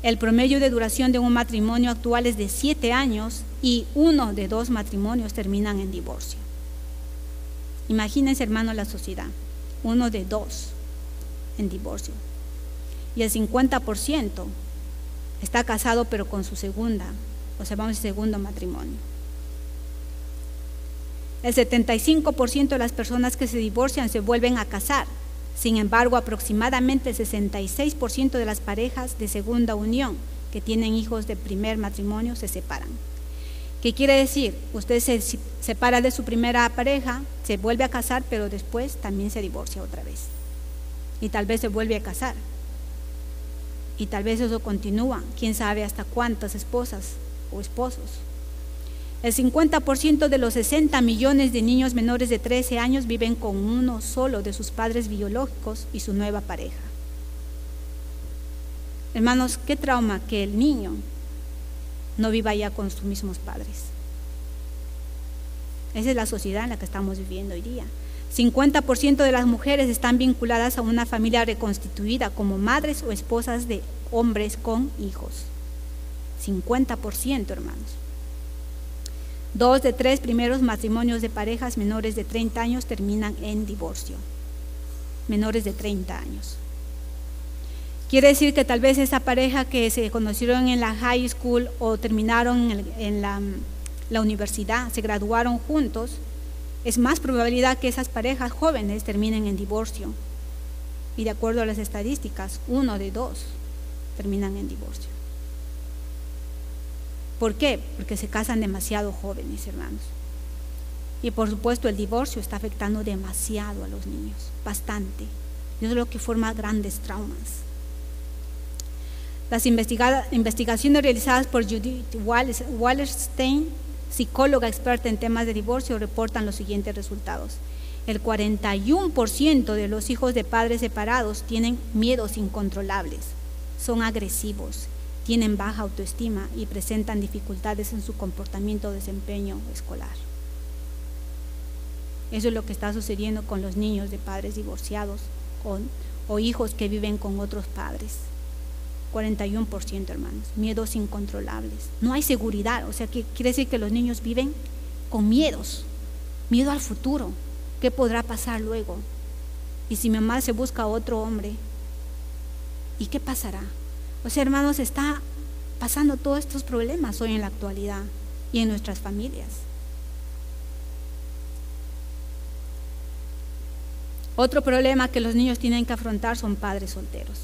El promedio de duración de un matrimonio actual es de 7 años y 1 de 2 matrimonios terminan en divorcio. Imagínense, hermanos, la sociedad, 1 de 2 en divorcio. Y el 50% está casado pero con su segundo matrimonio. El 75% de las personas que se divorcian se vuelven a casar. Sin embargo, aproximadamente el 66% de las parejas de segunda unión que tienen hijos de primer matrimonio se separan. ¿Qué quiere decir? Usted se separa de su primera pareja, se vuelve a casar, pero después también se divorcia otra vez. Y tal vez se vuelve a casar. Y tal vez eso continúa, quién sabe hasta cuántas esposas o esposos. El 50% de los 60 millones de niños menores de 13 años viven con uno solo de sus padres biológicos y su nueva pareja. Hermanos, qué trauma que el niño no viva ya con sus mismos padres. Esa es la sociedad en la que estamos viviendo hoy día. 50% de las mujeres están vinculadas a una familia reconstituida como madres o esposas de hombres con hijos. 50%, hermanos. 2 de 3 primeros matrimonios de parejas menores de 30 años terminan en divorcio. Menores de 30 años. Quiere decir que tal vez esa pareja que se conocieron en la high school o terminaron en la universidad, se graduaron juntos, es más probabilidad que esas parejas jóvenes terminen en divorcio. Y de acuerdo a las estadísticas, 1 de 2 terminan en divorcio. ¿Por qué? Porque se casan demasiado jóvenes, hermanos. Y por supuesto el divorcio está afectando demasiado a los niños, bastante. Y eso es lo que forma grandes traumas. Las investigaciones realizadas por Judith Wallerstein, psicóloga experta en temas de divorcio, reportan los siguientes resultados. El 41% de los hijos de padres separados tienen miedos incontrolables, son agresivos, tienen baja autoestima y presentan dificultades en su comportamiento o desempeño escolar. Eso es lo que está sucediendo con los niños de padres divorciados o hijos que viven con otros padres. 41%, hermanos, miedos incontrolables. No hay seguridad, o sea, que quiere decir que los niños viven con miedos, miedo al futuro. ¿Qué podrá pasar luego? Y si mi mamá se busca a otro hombre, ¿y qué pasará? O sea, hermanos, está pasando todos estos problemas hoy en la actualidad y en nuestras familias. Otro problema que los niños tienen que afrontar son padres solteros.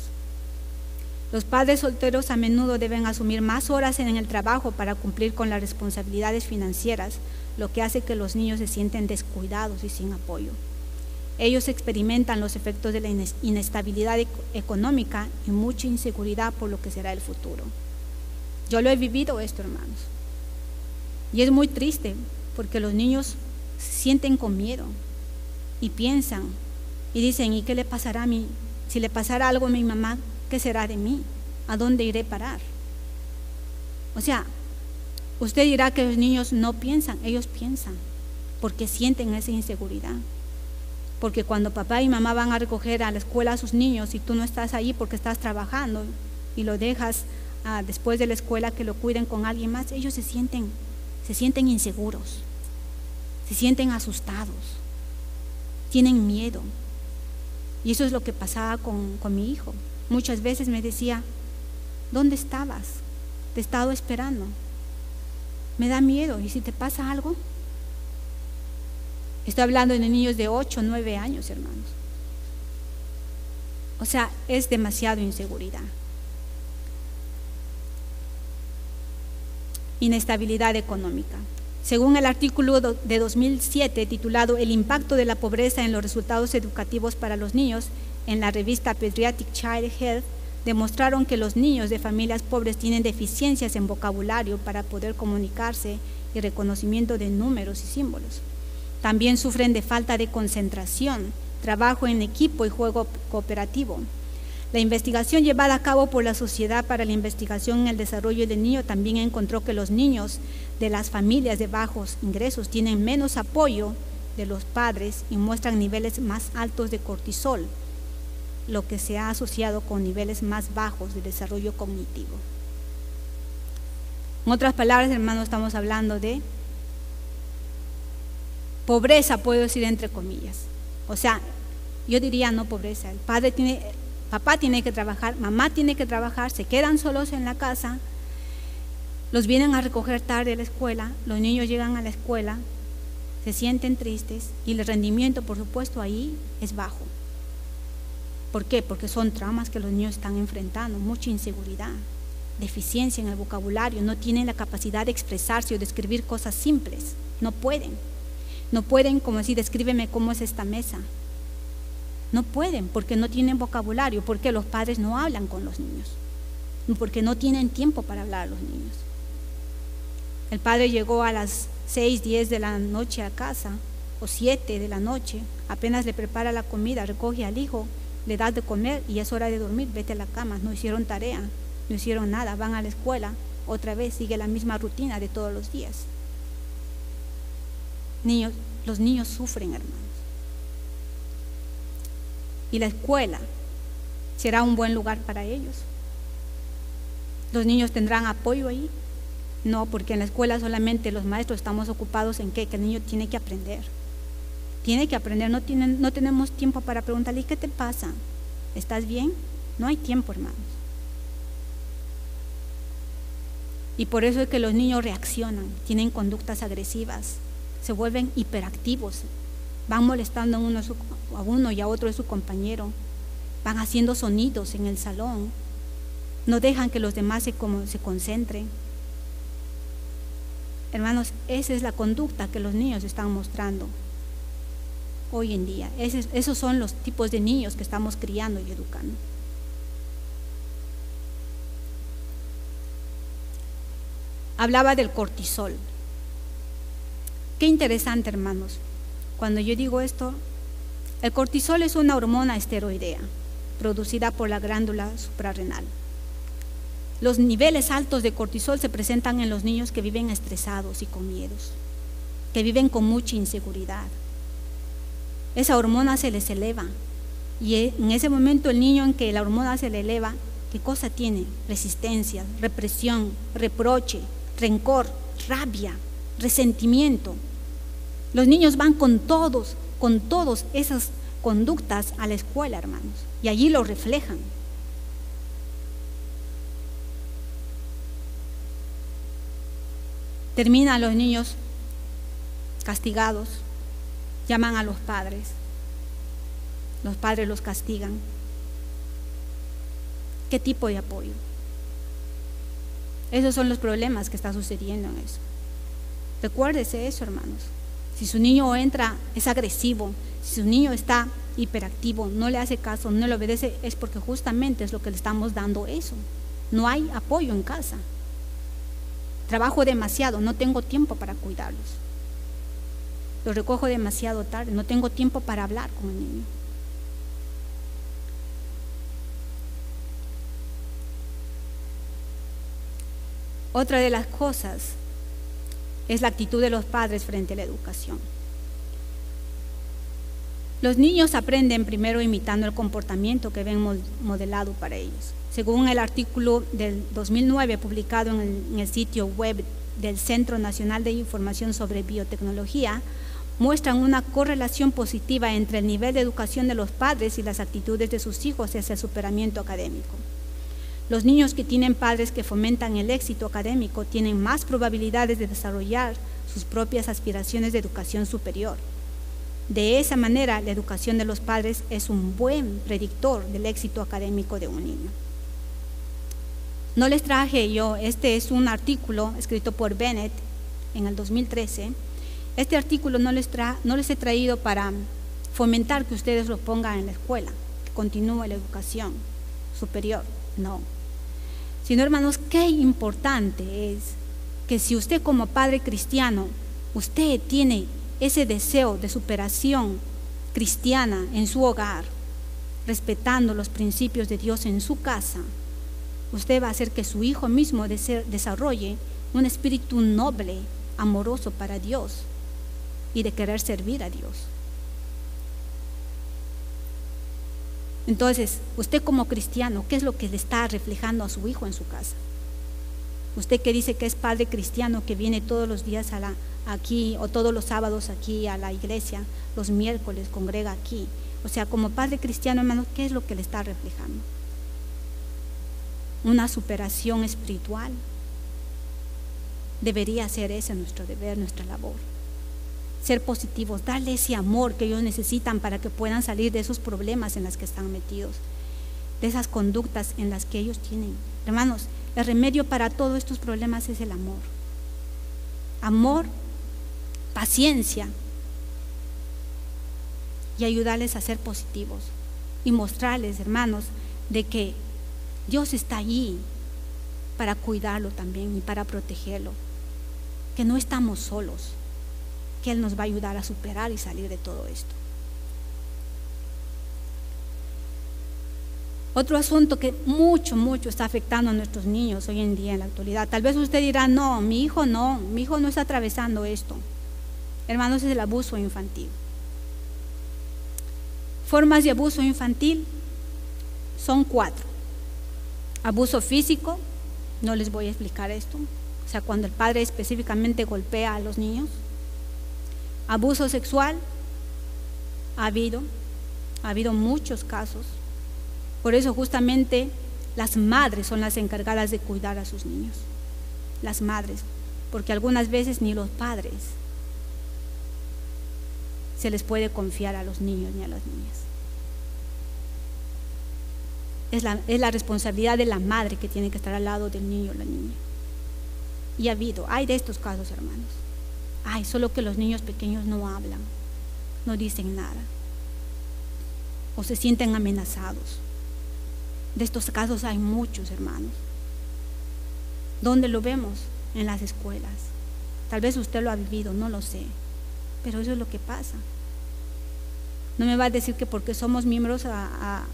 Los padres solteros a menudo deben asumir más horas en el trabajo para cumplir con las responsabilidades financieras, lo que hace que los niños se sienten descuidados y sin apoyo. Ellos experimentan los efectos de la inestabilidad económica y mucha inseguridad por lo que será el futuro. Yo lo he vivido esto, hermanos. Y es muy triste porque los niños se sienten con miedo y piensan y dicen, ¿y qué le pasará a mí? Si le pasara algo a mi mamá, ¿qué será de mí? ¿A dónde iré a parar? O sea, usted dirá que los niños no piensan, ellos piensan porque sienten esa inseguridad. Porque cuando papá y mamá van a recoger a la escuela a sus niños y tú no estás ahí porque estás trabajando y lo dejas después de la escuela que lo cuiden con alguien más, ellos se sienten inseguros, se sienten asustados, tienen miedo. Y eso es lo que pasaba con mi hijo. Muchas veces me decía, ¿dónde estabas? Te he estado esperando. Me da miedo, ¿y si te pasa algo? Estoy hablando de niños de 8 o 9 años, hermanos. O sea, es demasiado inseguridad. Inestabilidad económica. Según el artículo de 2007 titulado El impacto de la pobreza en los resultados educativos para los niños, en la revista Pediatric Child Health, demostraron que los niños de familias pobres tienen deficiencias en vocabulario para poder comunicarse y reconocimiento de números y símbolos. También sufren de falta de concentración, trabajo en equipo y juego cooperativo. La investigación llevada a cabo por la Sociedad para la Investigación en el Desarrollo del Niño también encontró que los niños de las familias de bajos ingresos tienen menos apoyo de los padres y muestran niveles más altos de cortisol, lo que se ha asociado con niveles más bajos de desarrollo cognitivo. En otras palabras, hermanos, estamos hablando de pobreza, puedo decir entre comillas. O sea, yo diría no pobreza. Papá tiene que trabajar, mamá tiene que trabajar, se quedan solos en la casa, los vienen a recoger tarde a la escuela, los niños llegan a la escuela, se sienten tristes y el rendimiento, por supuesto, ahí es bajo. ¿Por qué? Porque son traumas que los niños están enfrentando, mucha inseguridad, deficiencia en el vocabulario, no tienen la capacidad de expresarse o de escribir cosas simples, no pueden, como decir, descríbeme cómo es esta mesa. No pueden porque no tienen vocabulario, porque los padres no hablan con los niños, porque no tienen tiempo para hablar a los niños. El padre llegó a las 6, 10 de la noche a casa, o 7 de la noche, apenas le prepara la comida, recoge al hijo, le da de comer y es hora de dormir, vete a la cama. No hicieron tarea, no hicieron nada, van a la escuela, otra vez sigue la misma rutina de todos los días. Los niños sufren, hermanos. Y la escuela será un buen lugar para ellos. ¿Los niños tendrán apoyo ahí? No, porque en la escuela solamente los maestros estamos ocupados en que el niño tiene que aprender. Tiene que aprender, no tenemos tiempo para preguntarle, ¿qué te pasa? ¿Estás bien? No hay tiempo, hermanos. Y por eso es que los niños reaccionan, tienen conductas agresivas, se vuelven hiperactivos, van molestando a uno y a otro de su compañero, van haciendo sonidos en el salón, no dejan que los demás se concentren. Hermanos, esa es la conducta que los niños están mostrando hoy en día. Esos son los tipos de niños que estamos criando y educando. Hablaba del cortisol. Qué interesante, hermanos. Cuando yo digo esto, el cortisol es una hormona esteroidea producida por la glándula suprarrenal. Los niveles altos de cortisol se presentan en los niños que viven estresados y con miedos, que viven con mucha inseguridad. Esa hormona se les eleva y en ese momento el niño en que la hormona se le eleva, ¿qué cosa tiene? Resistencia, represión, reproche, rencor, rabia, resentimiento. Los niños van con todas esas conductas a la escuela, hermanos, y allí lo reflejan. Terminan los niños castigados, llaman a los padres los castigan. ¿Qué tipo de apoyo? Esos son los problemas que está sucediendo en eso. Recuérdese eso, hermanos. Si su niño es agresivo, si su niño está hiperactivo, no le hace caso, no le obedece, es porque justamente es lo que le estamos dando eso. No hay apoyo en casa. Trabajo demasiado, no tengo tiempo para cuidarlos. Los recojo demasiado tarde, no tengo tiempo para hablar con el niño. Otra de las cosas es la actitud de los padres frente a la educación. Los niños aprenden primero imitando el comportamiento que ven modelado para ellos. Según el artículo del 2009 publicado en el sitio web del Centro Nacional de Información sobre Biotecnología, muestran una correlación positiva entre el nivel de educación de los padres y las actitudes de sus hijos hacia el superamiento académico. Los niños que tienen padres que fomentan el éxito académico tienen más probabilidades de desarrollar sus propias aspiraciones de educación superior. De esa manera, la educación de los padres es un buen predictor del éxito académico de un niño. No les traje yo, este es un artículo escrito por Bennett en el 2013. Este artículo no les he traído para fomentar que ustedes lo pongan en la escuela, que continúe la educación superior. No. Sino, hermanos, qué importante es que si usted como padre cristiano, usted tiene ese deseo de superación cristiana en su hogar, respetando los principios de Dios en su casa, usted va a hacer que su hijo mismo desarrolle un espíritu noble, amoroso para Dios y de querer servir a Dios. Entonces, usted como cristiano, ¿qué es lo que le está reflejando a su hijo en su casa? Usted que dice que es padre cristiano, que viene todos los días aquí o todos los sábados aquí a la iglesia, los miércoles congrega aquí. O sea, como padre cristiano, hermanos, ¿qué es lo que le está reflejando? Una superación espiritual. Debería ser ese nuestro deber, nuestra labor. Ser positivos, darle ese amor que ellos necesitan para que puedan salir de esos problemas en los que están metidos, de esas conductas en las que ellos tienen. Hermanos, el remedio para todos estos problemas es el amor. Amor, paciencia y ayudarles a ser positivos y mostrarles, hermanos, de que Dios está allí para cuidarlo también y para protegerlo, que no estamos solos, que Él nos va a ayudar a superar y salir de todo esto. Otro asunto que mucho está afectando a nuestros niños hoy en día en la actualidad. Tal vez usted dirá, no, mi hijo no está atravesando esto. Hermanos, es el abuso infantil. Formas de abuso infantil son 4. Abuso físico, no les voy a explicar esto, o sea, cuando el padre específicamente golpea a los niños. Abuso sexual, ha habido muchos casos. Por eso justamente las madres son las encargadas de cuidar a sus niños. Las madres, porque algunas veces ni los padres se les puede confiar a los niños ni a las niñas. Es la responsabilidad de la madre que tiene que estar al lado del niño o la niña. Y hay de estos casos, hermanos. Solo que los niños pequeños no hablan, no dicen nada, o se sienten amenazados. De estos casos hay muchos, hermanos. ¿Dónde lo vemos? En las escuelas. Tal vez usted lo ha vivido, no lo sé, pero eso es lo que pasa. No me va a decir que porque somos miembros a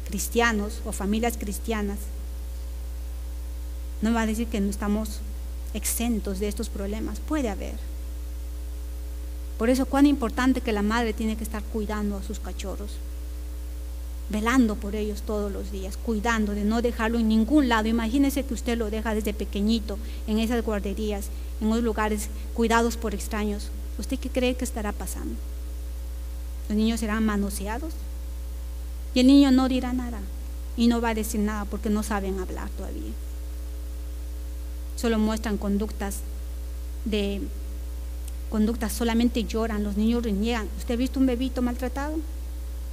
cristianos o familias cristianas, no me va a decir que no estamos exentos de estos problemas. Puede haber. Por eso cuán importante que la madre tiene que estar cuidando a sus cachorros, velando por ellos todos los días, cuidando de no dejarlo en ningún lado. Imagínese que usted lo deja desde pequeñito en esas guarderías, en los lugares cuidados por extraños. ¿Usted qué cree que estará pasando? Los niños serán manoseados y el niño no dirá nada y no va a decir nada porque no saben hablar todavía. Solo muestran conductas solamente lloran, los niños reniegan. ¿Usted ha visto un bebito maltratado?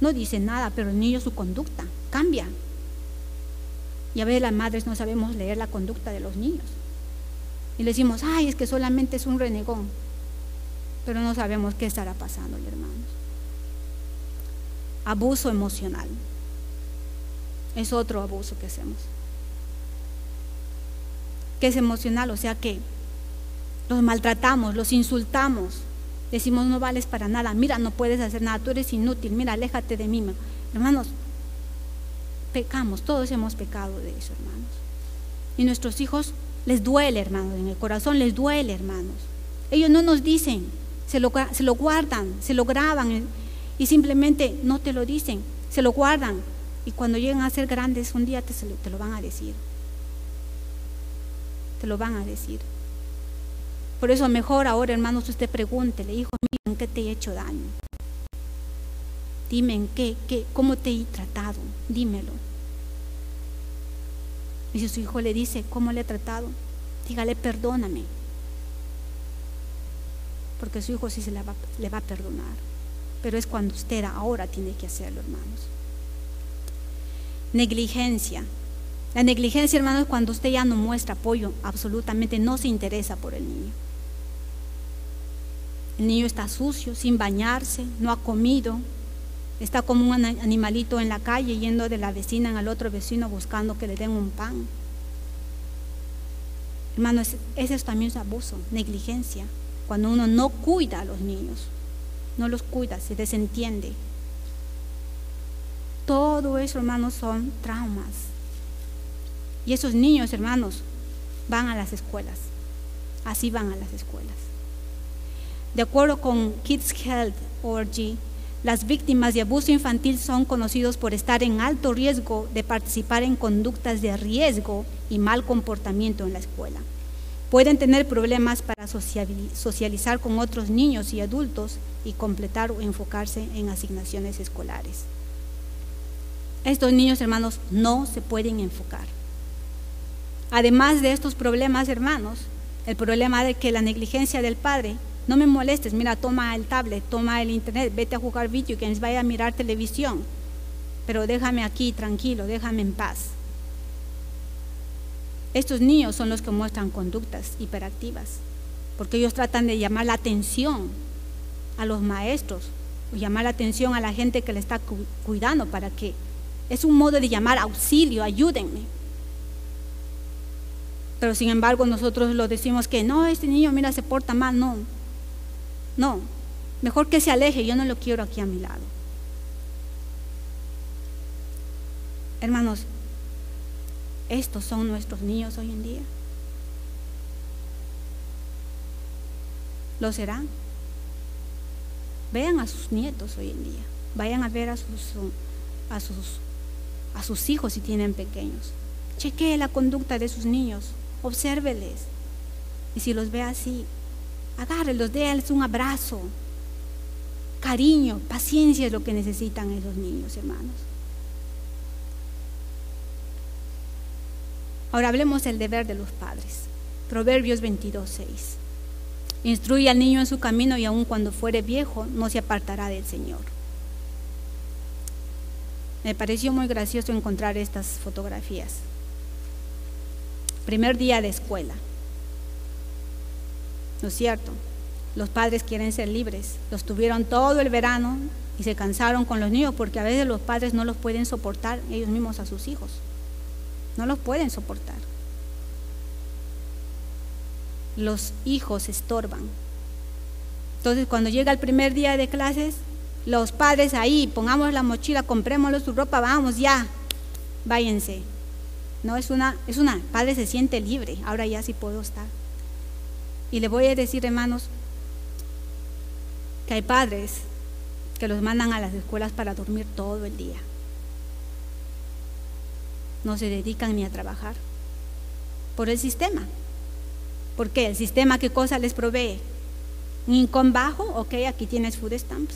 No dice nada, pero el niño, su conducta cambia. Y a veces las madres no sabemos leer la conducta de los niños. Y le decimos, es que solamente es un renegón. Pero no sabemos qué estará pasando, hermanos. Abuso emocional. Es otro abuso que hacemos. ¿Qué es emocional? O sea que los maltratamos, los insultamos, decimos no vales para nada, mira, no puedes hacer nada, tú eres inútil, mira, aléjate de mí. Hermanos, pecamos, todos hemos pecado de eso, hermanos. Y nuestros hijos les duele, hermanos, en el corazón les duele, hermanos. Ellos no nos dicen, se lo guardan, se lo graban y simplemente no te lo dicen, se lo guardan. Y cuando lleguen a ser grandes, un día te lo van a decir. Te lo van a decir. Por eso mejor ahora, hermanos, usted pregúntele, hijo mío, ¿en qué te he hecho daño? Dime cómo te he tratado, dímelo. Y si su hijo le dice cómo le he tratado, dígale perdóname. Porque su hijo sí le va a perdonar. Pero es cuando usted ahora tiene que hacerlo, hermanos. Negligencia. La negligencia, hermanos, es cuando usted ya no muestra apoyo, absolutamente no se interesa por el niño. El niño está sucio, sin bañarse, no ha comido, Está como un animalito en la calle, yendo de la vecina al otro vecino buscando que le den un pan. Hermanos, ese también es abuso, negligencia. Cuando uno no cuida a los niños, no los cuida, se desentiende. Todo eso, hermanos, son traumas. Y esos niños, hermanos, van a las escuelas. Así van a las escuelas. De acuerdo con KidsHealth.org, las víctimas de abuso infantil son conocidos por estar en alto riesgo de participar en conductas de riesgo y mal comportamiento en la escuela. Pueden tener problemas para socializar con otros niños y adultos y completar o enfocarse en asignaciones escolares. Estos niños, hermanos, no se pueden enfocar. Además de estos problemas, hermanos, el problema de que la negligencia del padre, no me molestes, mira, toma el tablet, toma el internet, vete a jugar video games, vaya a mirar televisión, pero déjame aquí tranquilo, déjame en paz. Estos niños son los que muestran conductas hiperactivas, porque ellos tratan de llamar la atención a los maestros, o llamar la atención a la gente que le está cuidando, para que, es un modo de llamar auxilio, ayúdenme. Pero sin embargo nosotros lo decimos que no, este niño mira se porta mal, no, mejor que se aleje, yo no lo quiero aquí a mi lado. Hermanos, estos son nuestros niños hoy en día. ¿Lo serán? Vean a sus nietos hoy en día, vayan a ver a sus hijos si tienen pequeños. Chequee la conducta de sus niños, obsérveles, y si los ve así, agárrelos, déles un abrazo. Cariño, paciencia es lo que necesitan esos niños, hermanos. Ahora hablemos del deber de los padres. Proverbios 22:6. Instruye al niño en su camino y aun cuando fuere viejo no se apartará del Señor. Me pareció muy gracioso encontrar estas fotografías. Primer día de escuela. ¿No es cierto? Los padres quieren ser libres. Los tuvieron todo el verano y se cansaron con los niños, porque a veces los padres no los pueden soportar ellos mismos a sus hijos. No los pueden soportar. Los hijos estorban. Entonces, cuando llega el primer día de clases, los padres ahí, pongamos la mochila, comprémosle su ropa, vamos ya, váyanse. No, el padre se siente libre, ahora ya sí puedo estar. Y le voy a decir, hermanos, que hay padres que los mandan a las escuelas para dormir todo el día. No se dedican ni a trabajar por el sistema. ¿Por qué? El sistema, ¿qué cosa les provee? Un income bajo, ok, aquí tienes food stamps,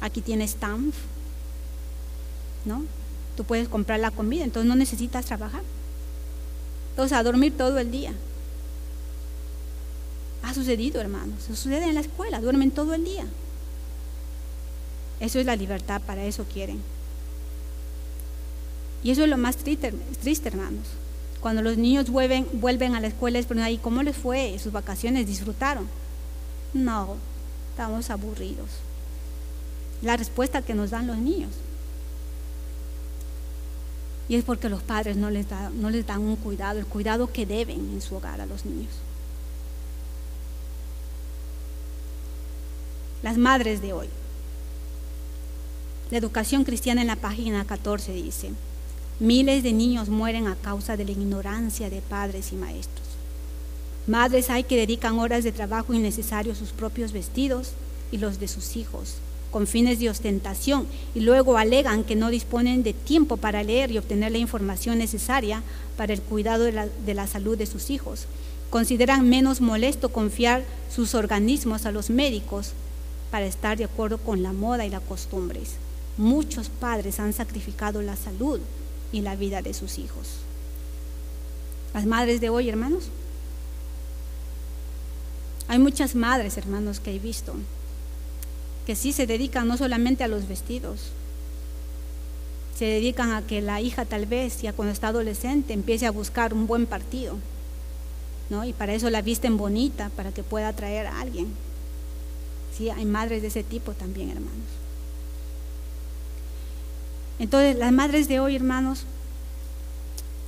aquí tienes stamps, ¿no? Tú puedes comprar la comida, entonces no necesitas trabajar. Entonces a dormir todo el día. Ha sucedido, hermanos, eso sucede en la escuela, duermen todo el día. Eso es la libertad, para eso quieren. Y eso es lo más triste, hermanos. Cuando los niños vuelven a la escuela, les preguntan, ¿y cómo les fue? ¿Sus vacaciones disfrutaron? No, estamos aburridos. La respuesta que nos dan los niños. Y es porque los padres no les dan un cuidado, el cuidado que deben en su hogar a los niños. Las madres de hoy. La Educación Cristiana en la página 14 dice: miles de niños mueren a causa de la ignorancia de padres y maestros. Madres hay que dedican horas de trabajo innecesario a sus propios vestidos y los de sus hijos, con fines de ostentación, y luego alegan que no disponen de tiempo para leer y obtener la información necesaria para el cuidado de la salud de sus hijos. Consideran menos molesto confiar sus organismos a los médicos para estar de acuerdo con la moda y las costumbres. Muchos padres han sacrificado la salud y la vida de sus hijos. Las madres de hoy, hermanos, hay muchas madres, hermanos, que he visto que sí se dedican no solamente a los vestidos, se dedican a que la hija tal vez ya cuando está adolescente empiece a buscar un buen partido, ¿no? Y para eso la visten bonita, para que pueda atraer a alguien. Sí, hay madres de ese tipo también, hermanos. Entonces, las madres de hoy, hermanos,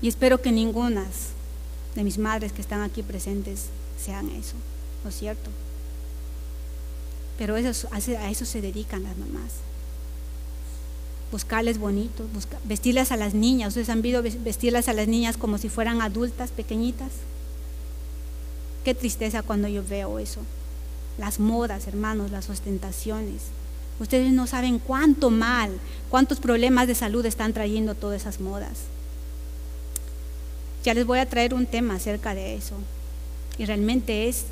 y espero que ninguna de mis madres que están aquí presentes sean eso, ¿no es cierto? Pero a eso se dedican las mamás. Buscarles bonitos, vestirlas a las niñas. ¿Ustedes han visto vestirlas a las niñas como si fueran adultas, pequeñitas? Qué tristeza cuando yo veo eso. Las modas, hermanos, las ostentaciones. Ustedes no saben cuánto mal, cuántos problemas de salud están trayendo todas esas modas. Ya les voy a traer un tema acerca de eso. Y realmente es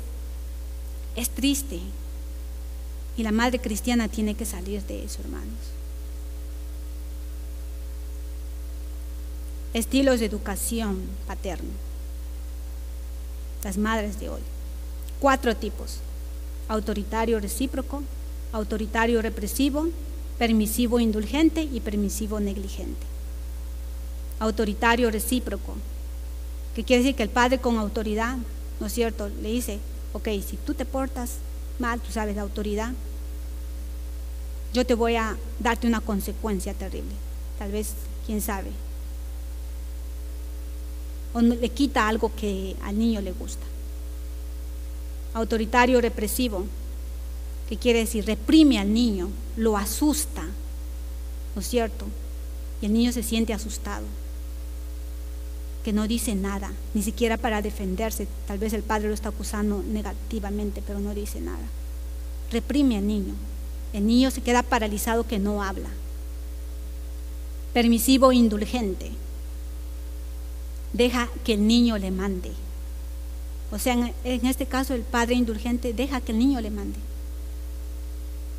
triste. Y la madre cristiana tiene que salir de eso, hermanos. Estilos de educación paterna. Las madres de hoy. 4 tipos: autoritario recíproco, autoritario represivo, permisivo indulgente y permisivo negligente. Autoritario recíproco, que quiere decir que el padre con autoridad, ¿no es cierto?, le dice: ok, si tú te portas mal, tú sabes la autoridad, yo te voy a darte una consecuencia terrible, tal vez, quién sabe, o le quita algo que al niño le gusta. Autoritario represivo, que quiere decir reprime al niño, lo asusta, ¿no es cierto? Y el niño se siente asustado, que no dice nada, ni siquiera para defenderse. Tal vez el padre lo está acusando negativamente, pero no dice nada. Reprime al niño, el niño se queda paralizado, que no habla. Permisivo indulgente, deja que el niño le mande. O sea, en este caso el padre indulgente deja que el niño le mande,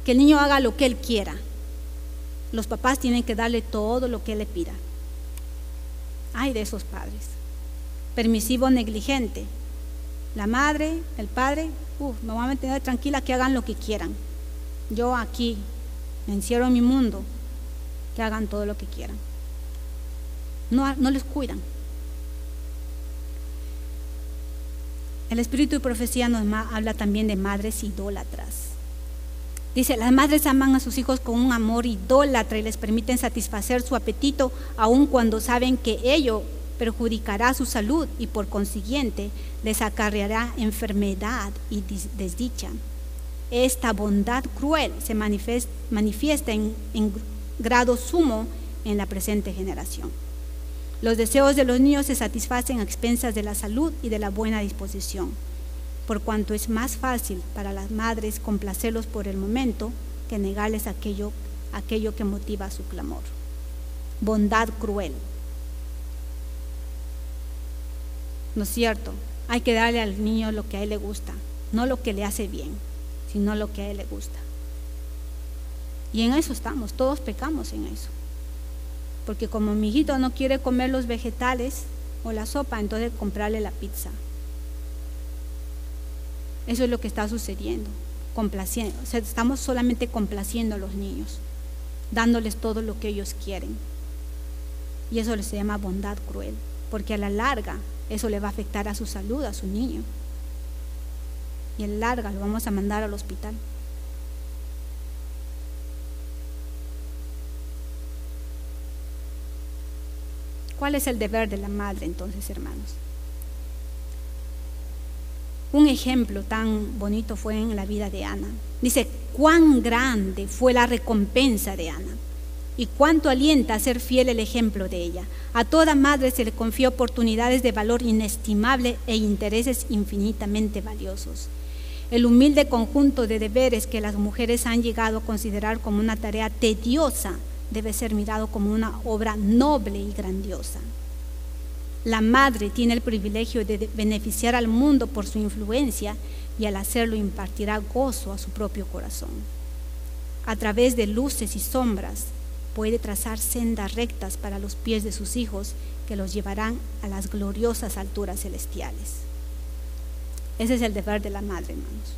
que el niño haga lo que él quiera. Los papás tienen que darle todo lo que él le pida. Ay de esos padres. Permisivo negligente, la madre, el padre, me voy a mantener tranquila, que hagan lo que quieran. Yo aquí me encierro en mi mundo, que hagan todo lo que quieran. No les cuidan. El espíritu de profecía nos habla también de madres idólatras. Dice: las madres aman a sus hijos con un amor idólatra y les permiten satisfacer su apetito aun cuando saben que ello perjudicará su salud y por consiguiente les acarreará enfermedad y desdicha. Esta bondad cruel se manifiesta en grado sumo en la presente generación. Los deseos de los niños se satisfacen a expensas de la salud y de la buena disposición, por cuanto es más fácil para las madres complacerlos por el momento que negarles aquello que motiva su clamor. Bondad cruel. ¿No es cierto? Hay que darle al niño lo que a él le gusta, no lo que le hace bien, sino lo que a él le gusta. Y en eso estamos, todos pecamos en eso. Porque como mi hijito no quiere comer los vegetales o la sopa, entonces comprarle la pizza. Eso es lo que está sucediendo, complaciendo. O sea, estamos solamente complaciendo a los niños, dándoles todo lo que ellos quieren. Y eso se llama bondad cruel, porque a la larga eso le va a afectar a su salud, a su niño. Y a la larga lo vamos a mandar al hospital. ¿Cuál es el deber de la madre entonces, hermanos? Un ejemplo tan bonito fue en la vida de Ana. Dice: cuán grande fue la recompensa de Ana y cuánto alienta a ser fiel el ejemplo de ella. A toda madre se le confía oportunidades de valor inestimable e intereses infinitamente valiosos. El humilde conjunto de deberes que las mujeres han llegado a considerar como una tarea tediosa debe ser mirado como una obra noble y grandiosa. La madre tiene el privilegio de beneficiar al mundo por su influencia y al hacerlo impartirá gozo a su propio corazón. A través de luces y sombras puede trazar sendas rectas para los pies de sus hijos que los llevarán a las gloriosas alturas celestiales. Ese es el deber de la madre, hermanos.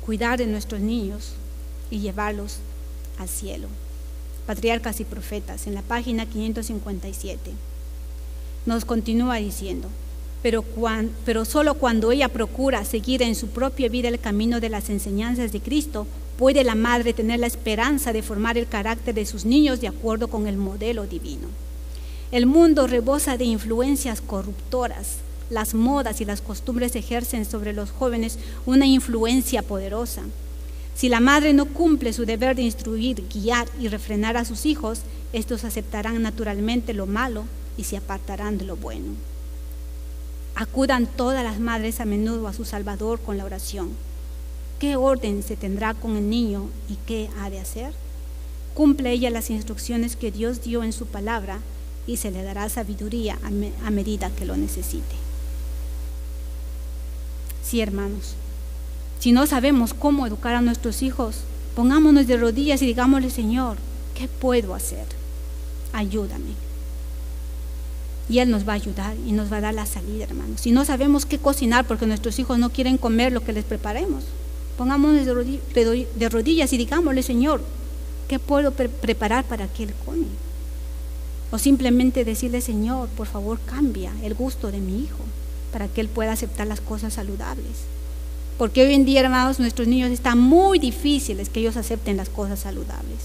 Cuidar de nuestros niños y llevarlos al cielo. Patriarcas y Profetas, en la página 557, nos continúa diciendo: pero solo cuando ella procura seguir en su propia vida el camino de las enseñanzas de Cristo, puede la madre tener la esperanza de formar el carácter de sus niños de acuerdo con el modelo divino. El mundo rebosa de influencias corruptoras. Las modas y las costumbres ejercen sobre los jóvenes una influencia poderosa. Si la madre no cumple su deber de instruir, guiar y refrenar a sus hijos, estos aceptarán naturalmente lo malo y se apartarán de lo bueno. Acudan todas las madres a menudo a su Salvador con la oración. ¿Qué orden se tendrá con el niño y qué ha de hacer? Cumple ella las instrucciones que Dios dio en su palabra y se le dará sabiduría a medida que lo necesite. Sí, hermanos, si no sabemos cómo educar a nuestros hijos, pongámonos de rodillas y digámosle: Señor, ¿qué puedo hacer? Ayúdame. Y Él nos va a ayudar y nos va a dar la salida, hermanos. Si no sabemos qué cocinar porque nuestros hijos no quieren comer lo que les preparemos, pongámonos de rodillas y digámosle: Señor, ¿qué puedo preparar para que Él come? O simplemente decirle: Señor, por favor, cambia el gusto de mi hijo para que él pueda aceptar las cosas saludables. Porque hoy en día, hermanos, nuestros niños están muy difíciles que ellos acepten las cosas saludables.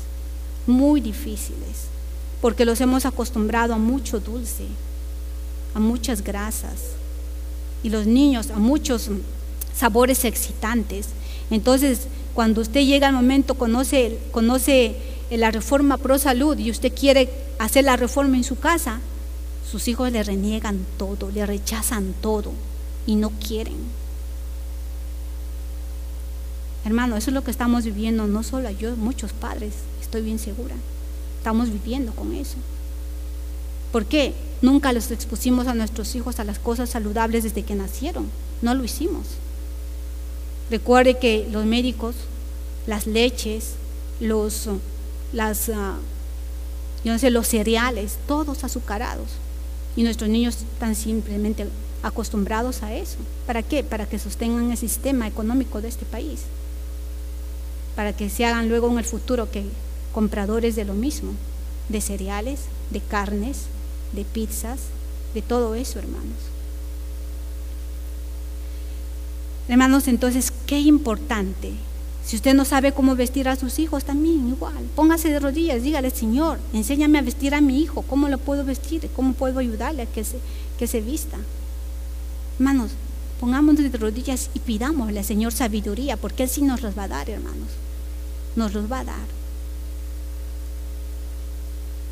Muy difíciles. Porque los hemos acostumbrado a mucho dulce, a muchas grasas. Y los niños a muchos sabores excitantes. Entonces, cuando usted llega al momento, conoce la reforma pro salud y usted quiere hacer la reforma en su casa, sus hijos le reniegan todo, le rechazan todo y no quieren. Hermano, eso es lo que estamos viviendo, no solo yo, muchos padres, estoy bien segura. Estamos viviendo con eso. ¿Por qué? Nunca los expusimos a nuestros hijos a las cosas saludables desde que nacieron. No lo hicimos. Recuerde que los médicos, las leches, los cereales, todos azucarados. Y nuestros niños están simplemente acostumbrados a eso. ¿Para qué? Para que sostengan el sistema económico de este país. Para que se hagan luego en el futuro que compradores de lo mismo, de cereales, de carnes, de pizzas, de todo eso, hermanos. Hermanos, entonces, qué importante. Si usted no sabe cómo vestir a sus hijos, también igual, póngase de rodillas, dígale: Señor, enséñame a vestir a mi hijo, ¿cómo lo puedo vestir? ¿Cómo puedo ayudarle a que se vista? Hermanos, pongámonos de rodillas y pidámosle al Señor sabiduría, porque Él sí nos los va a dar, hermanos, nos los va a dar.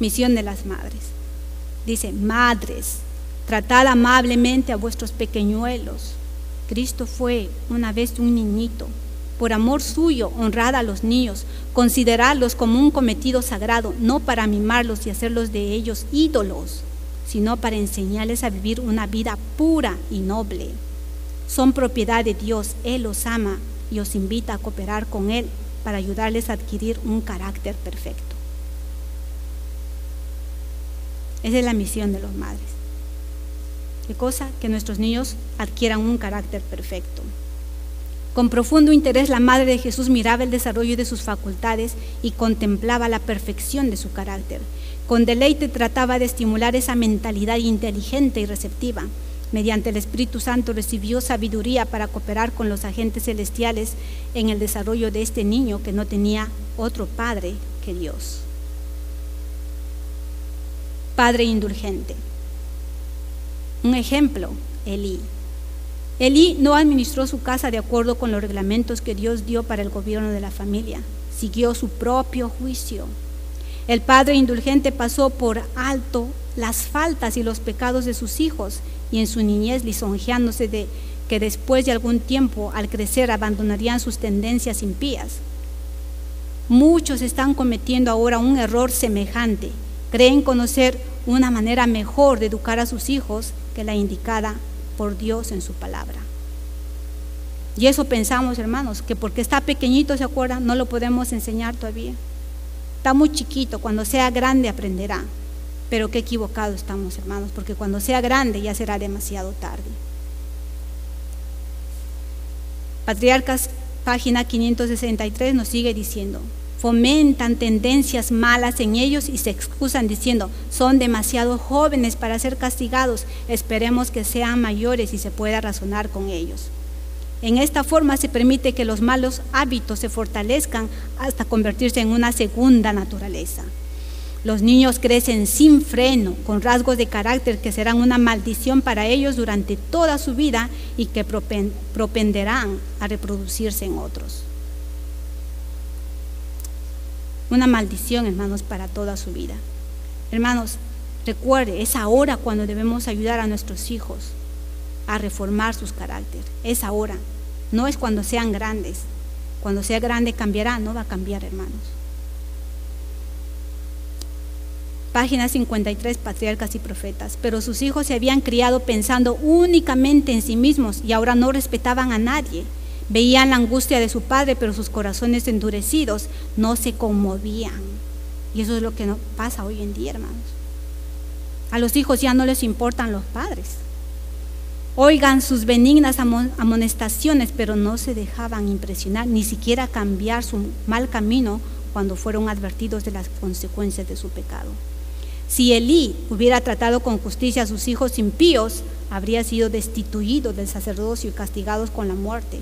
Misión de las madres. Dice: madres, tratad amablemente a vuestros pequeñuelos. Cristo fue una vez un niñito. Por amor suyo, honrad a los niños, consideradlos como un cometido sagrado, no para mimarlos y hacerlos de ellos ídolos, sino para enseñarles a vivir una vida pura y noble. Son propiedad de Dios, Él los ama y os invita a cooperar con Él para ayudarles a adquirir un carácter perfecto. Esa es la misión de las madres. ¿Qué cosa? Que nuestros niños adquieran un carácter perfecto. Con profundo interés, la madre de Jesús miraba el desarrollo de sus facultades y contemplaba la perfección de su carácter. Con deleite trataba de estimular esa mentalidad inteligente y receptiva. Mediante el Espíritu Santo recibió sabiduría para cooperar con los agentes celestiales en el desarrollo de este niño que no tenía otro padre que Dios. Padre indulgente. Un ejemplo, Elí. Elí no administró su casa de acuerdo con los reglamentos que Dios dio para el gobierno de la familia. Siguió su propio juicio. El padre indulgente pasó por alto las faltas y los pecados de sus hijos y en su niñez lisonjeándose de que después de algún tiempo, al crecer, abandonarían sus tendencias impías. Muchos están cometiendo ahora un error semejante. Creen conocer una manera mejor de educar a sus hijos que la indicada por Dios en su palabra. Y eso pensamos, hermanos, que porque está pequeñito, ¿se acuerdan? No lo podemos enseñar todavía. Está muy chiquito, cuando sea grande aprenderá. Pero qué equivocado estamos, hermanos, porque cuando sea grande ya será demasiado tarde. Patriarcas, página 563, nos sigue diciendo: fomentan tendencias malas en ellos y se excusan diciendo: son demasiado jóvenes para ser castigados, esperemos que sean mayores y se pueda razonar con ellos. En esta forma se permite que los malos hábitos se fortalezcan hasta convertirse en una segunda naturaleza. Los niños crecen sin freno, con rasgos de carácter que serán una maldición para ellos durante toda su vida y que propenderán a reproducirse en otros. Una maldición, hermanos, para toda su vida. Hermanos, recuerde, es ahora cuando debemos ayudar a nuestros hijos a reformar sus caracteres. Es ahora, no es cuando sean grandes. Cuando sea grande cambiará, no va a cambiar, hermanos. Página 53, Patriarcas y Profetas. Pero sus hijos se habían criado pensando únicamente en sí mismos y ahora no respetaban a nadie. Veían la angustia de su padre, pero sus corazones endurecidos no se conmovían. Y eso es lo que pasa hoy en día, hermanos. A los hijos ya no les importan los padres. Oigan sus benignas amonestaciones, pero no se dejaban impresionar, ni siquiera cambiar su mal camino cuando fueron advertidos de las consecuencias de su pecado. Si Elí hubiera tratado con justicia a sus hijos impíos, habría sido destituido del sacerdocio y castigados con la muerte.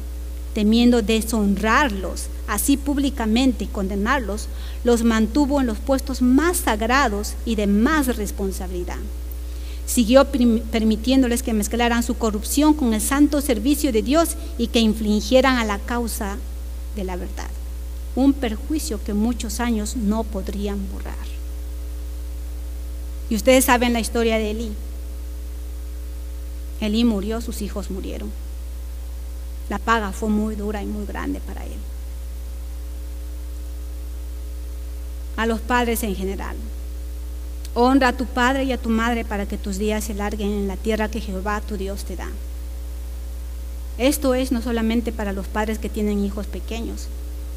Temiendo deshonrarlos así públicamente y condenarlos, los mantuvo en los puestos más sagrados y de más responsabilidad. Siguió permitiéndoles que mezclaran su corrupción con el santo servicio de Dios y que infligieran a la causa de la verdad un perjuicio que muchos años no podrían borrar. Y ustedes saben la historia de Elí. Elí murió, sus hijos murieron. La paga fue muy dura y muy grande para él. A los padres en general: honra a tu padre y a tu madre para que tus días se alarguen en la tierra que Jehová tu Dios te da. Esto es no solamente para los padres que tienen hijos pequeños,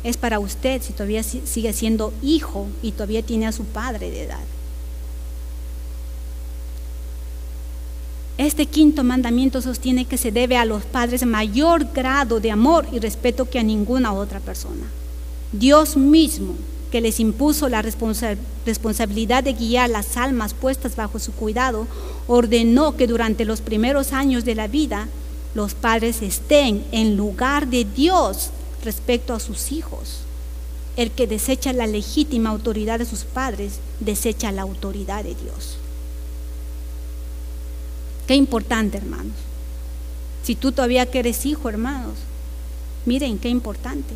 es para usted si todavía sigue siendo hijo y todavía tiene a su padre de edad. Este quinto mandamiento sostiene que se debe a los padres mayor grado de amor y respeto que a ninguna otra persona. Dios mismo, que les impuso la responsabilidad de guiar las almas puestas bajo su cuidado, ordenó que durante los primeros años de la vida los padres estén en lugar de Dios respecto a sus hijos. El que desecha la legítima autoridad de sus padres, desecha la autoridad de Dios. Qué importante, hermanos. Si tú todavía que eres hijo, hermanos, miren qué importante.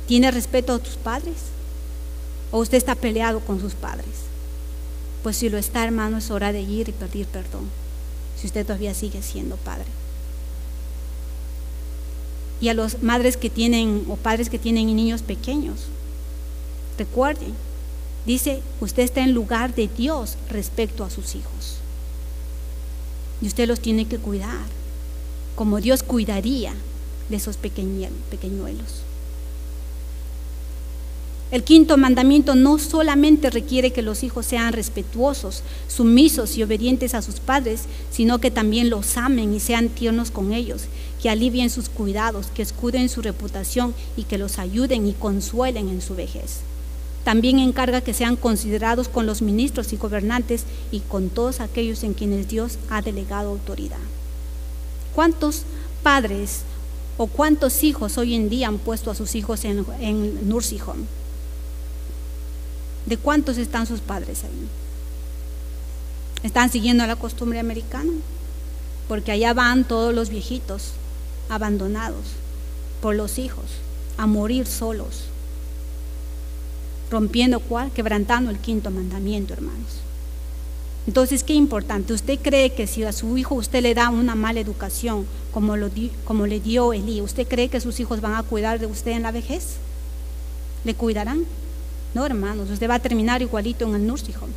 ¿Tiene respeto a tus padres? ¿O usted está peleado con sus padres? Pues si lo está, hermano, es hora de ir y pedir perdón, si usted todavía sigue siendo padre. Y a las madres que tienen o padres que tienen niños pequeños, recuerden, dice, usted está en lugar de Dios respecto a sus hijos. Y usted los tiene que cuidar, como Dios cuidaría de esos pequeñuelos. El quinto mandamiento no solamente requiere que los hijos sean respetuosos, sumisos y obedientes a sus padres, sino que también los amen y sean tiernos con ellos, que alivien sus cuidados, que escuden su reputación y que los ayuden y consuelen en su vejez. También encarga que sean considerados con los ministros y gobernantes y con todos aquellos en quienes Dios ha delegado autoridad. ¿Cuántos padres o cuántos hijos hoy en día han puesto a sus hijos en nursing home? ¿De cuántos están sus padres ahí? ¿Están siguiendo la costumbre americana? Porque allá van todos los viejitos abandonados por los hijos a morir solos, rompiendo quebrantando el quinto mandamiento, hermanos. Entonces, qué importante. ¿Usted cree que si a su hijo usted le da una mala educación como le dio Elí, usted cree que sus hijos van a cuidar de usted en la vejez? ¿Le cuidarán? No, hermanos, usted va a terminar igualito en el nursing home.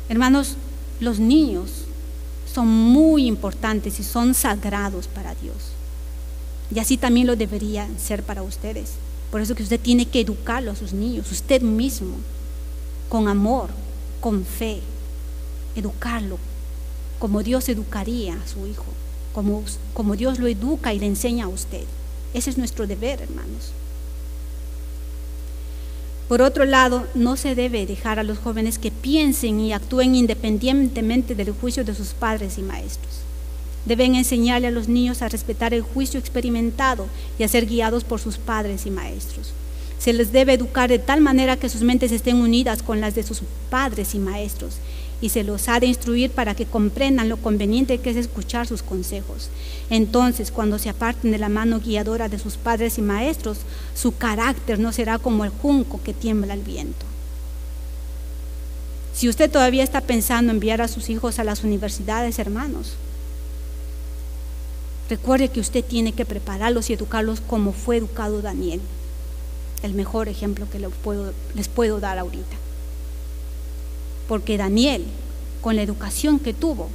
Hermanos, los niños son muy importantes y son sagrados para Dios. Y así también lo debería ser para ustedes. Por eso que usted tiene que educarlo a sus niños, usted mismo, con amor, con fe. Educarlo como Dios educaría a su hijo, como Dios lo educa y le enseña a usted. Ese es nuestro deber, hermanos. Por otro lado, no se debe dejar a los jóvenes que piensen y actúen independientemente del juicio de sus padres y maestros. Deben enseñarle a los niños a respetar el juicio experimentado y a ser guiados por sus padres y maestros. Se les debe educar de tal manera que sus mentes estén unidas con las de sus padres y maestros, y se los ha de instruir para que comprendan lo conveniente que es escuchar sus consejos. Entonces, cuando se aparten de la mano guiadora de sus padres y maestros, su carácter no será como el junco que tiembla al viento. Si usted todavía está pensando en enviar a sus hijos a las universidades, hermanos, recuerde que usted tiene que prepararlos y educarlos como fue educado Daniel. El mejor ejemplo que les puedo dar ahorita. Porque Daniel, con la educación que tuvo,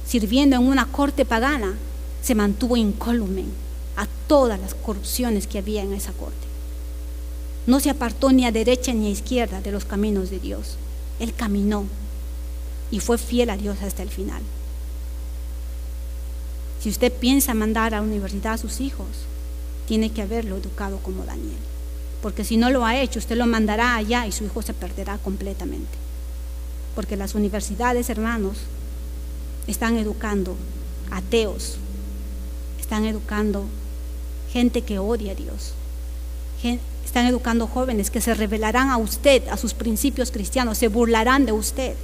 sirviendo en una corte pagana, se mantuvo incólume a todas las corrupciones que había en esa corte. No se apartó ni a derecha ni a izquierda de los caminos de Dios. Él caminó y fue fiel a Dios hasta el final. Si usted piensa mandar a la universidad a sus hijos, tiene que haberlo educado como Daniel. Porque si no lo ha hecho, usted lo mandará allá y su hijo se perderá completamente. Porque las universidades, hermanos, están educando ateos, están educando gente que odia a Dios, están educando jóvenes que se rebelarán a usted, a sus principios cristianos, se burlarán de usted.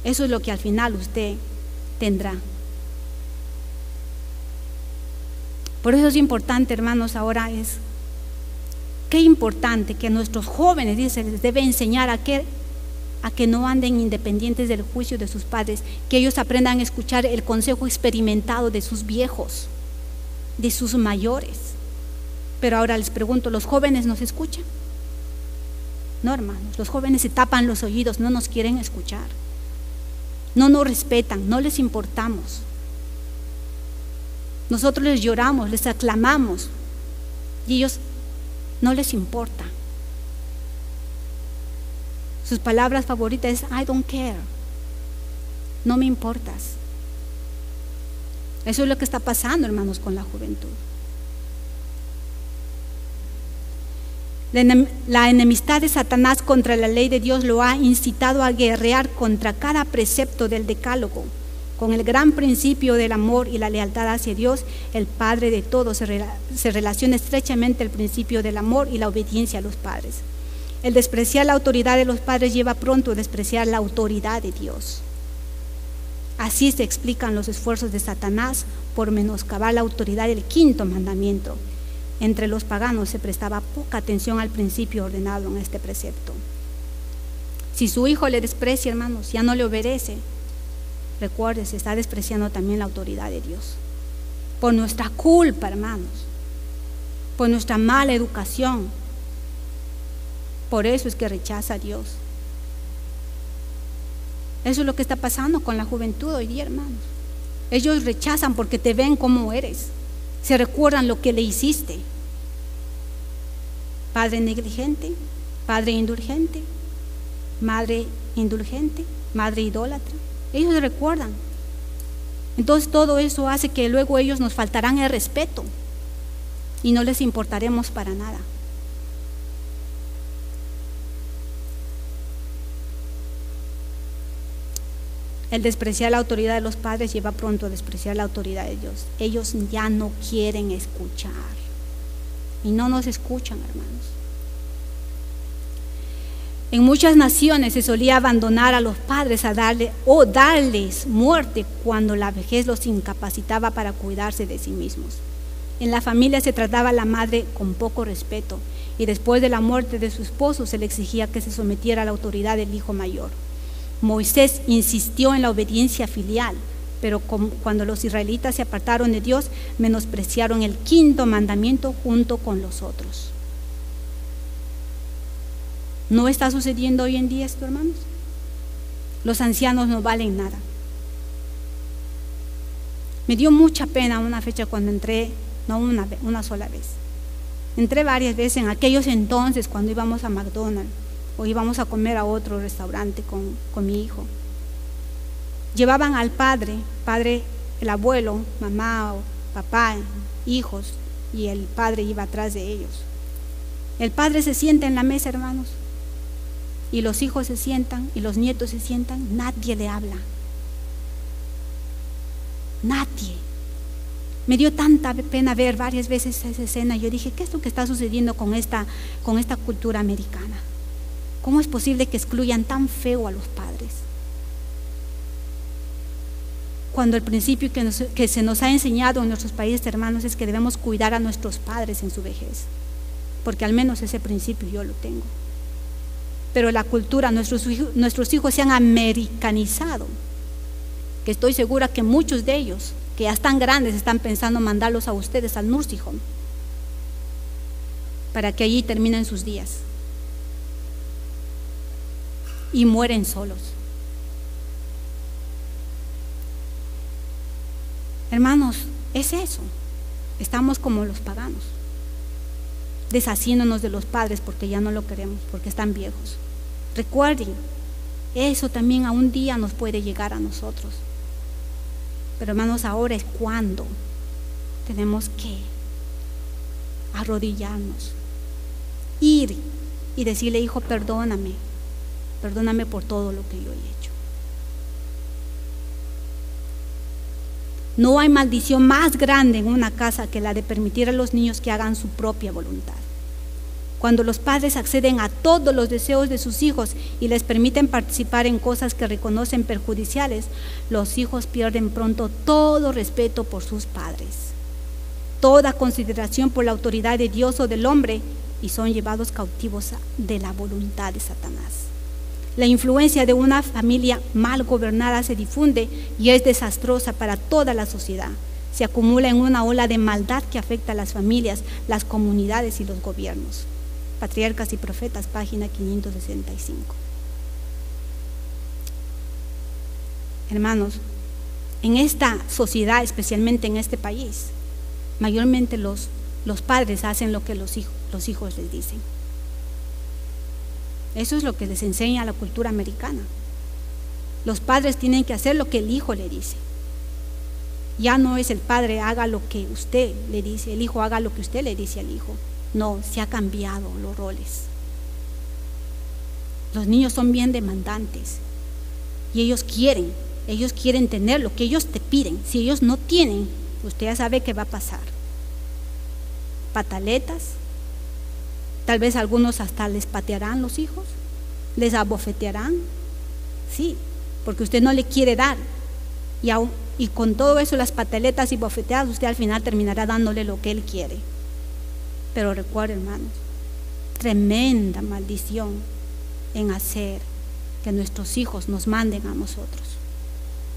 Eso es lo que al final usted tendrá. Por eso es importante, hermanos, ahora es, qué importante que nuestros jóvenes, dice, les debe enseñar a que no anden independientes del juicio de sus padres, que ellos aprendan a escuchar el consejo experimentado de sus viejos, de sus mayores. Pero ahora les pregunto, ¿los jóvenes nos escuchan? No, hermanos, los jóvenes se tapan los oídos, no nos quieren escuchar, no nos respetan, no les importamos. Nosotros les lloramos, les aclamamos y ellos no les importa. Sus palabras favoritas es I don't care, no me importas. Eso es lo que está pasando, hermanos, con la juventud. La enemistad de Satanás contra la ley de Dios lo ha incitado a guerrear contra cada precepto del decálogo. Con el gran principio del amor y la lealtad hacia Dios, el Padre de todos, se relaciona estrechamente el principio del amor y la obediencia a los padres. El despreciar la autoridad de los padres lleva pronto a despreciar la autoridad de Dios. Así se explican los esfuerzos de Satanás por menoscabar la autoridad del quinto mandamiento. Entre los paganos se prestaba poca atención al principio ordenado en este precepto. Si su hijo le desprecia, hermanos, ya no le obedece, recuerde, se está despreciando también la autoridad de Dios. Por nuestra culpa, hermanos, por nuestra mala educación. Por eso es que rechaza a Dios. Eso es lo que está pasando con la juventud hoy día, hermanos. Ellos rechazan porque te ven como eres. Se recuerdan lo que le hiciste. Padre negligente, padre indulgente, madre indulgente, madre idólatra. Ellos recuerdan. Entonces todo eso hace que luego ellos nos faltarán el respeto y no les importaremos para nada. El despreciar la autoridad de los padres lleva pronto a despreciar la autoridad de Dios. Ellos ya no quieren escuchar y no nos escuchan, hermanos. En muchas naciones se solía abandonar a los padres a darles muerte cuando la vejez los incapacitaba para cuidarse de sí mismos. En la familia se trataba a la madre con poco respeto y después de la muerte de su esposo se le exigía que se sometiera a la autoridad del hijo mayor. Moisés insistió en la obediencia filial, pero cuando los israelitas se apartaron de Dios, menospreciaron el quinto mandamiento junto con los otros. ¿No está sucediendo hoy en día esto, hermanos? Los ancianos no valen nada. Me dio mucha pena una fecha cuando entré, no una sola vez. Entré varias veces en aquellos entonces cuando íbamos a McDonald's o íbamos a comer a otro restaurante con mi hijo. Llevaban al padre, el abuelo, mamá o papá, hijos, y el padre iba atrás de ellos. El padre se sienta en la mesa, hermanos, y los hijos se sientan y los nietos se sientan, nadie le habla. Nadie. Me dio tanta pena ver varias veces esa escena. Yo dije, ¿qué es lo que está sucediendo con esta cultura americana? ¿Cómo es posible que excluyan tan feo a los padres? Cuando el principio que se nos ha enseñado en nuestros países, hermanos, es que debemos cuidar a nuestros padres en su vejez, porque al menos ese principio yo lo tengo. Pero la cultura, nuestros hijos se han americanizado, que estoy segura que muchos de ellos, que ya están grandes, están pensando mandarlos a ustedes al nursing home, para que allí terminen sus días y mueren solos. Hermanos, es eso. Estamos como los paganos, deshaciéndonos de los padres porque ya no lo queremos, porque están viejos. Recuerden, eso también a un día nos puede llegar a nosotros. Pero hermanos, ahora es cuando tenemos que arrodillarnos, ir y decirle, hijo, perdóname por todo lo que yo he hecho. No hay maldición más grande en una casa que la de permitir a los niños que hagan su propia voluntad. Cuando los padres acceden a todos los deseos de sus hijos y les permiten participar en cosas que reconocen perjudiciales, los hijos pierden pronto todo respeto por sus padres, toda consideración por la autoridad de Dios o del hombre, y son llevados cautivos de la voluntad de Satanás. La influencia de una familia mal gobernada se difunde y es desastrosa para toda la sociedad. Se acumula en una ola de maldad que afecta a las familias, las comunidades y los gobiernos. Patriarcas y Profetas, página 565. Hermanos, en esta sociedad, especialmente en este país, mayormente los padres hacen lo que los hijos les dicen. Eso es lo que les enseña la cultura americana. Los padres tienen que hacer lo que el hijo le dice. Ya no es el padre haga lo que usted le dice, el hijo haga lo que usted le dice al hijo. No, se ha cambiado los roles. Los niños son bien demandantes y ellos quieren tener lo que ellos te piden. Si ellos no tienen, usted ya sabe qué va a pasar. Pataletas, tal vez algunos hasta les patearán los hijos, les abofetearán, sí, porque usted no le quiere dar. Y con todo eso, las pataletas y bofeteadas, usted al final terminará dándole lo que él quiere. Pero recuerden, hermanos, tremenda maldición en hacer que nuestros hijos nos manden a nosotros.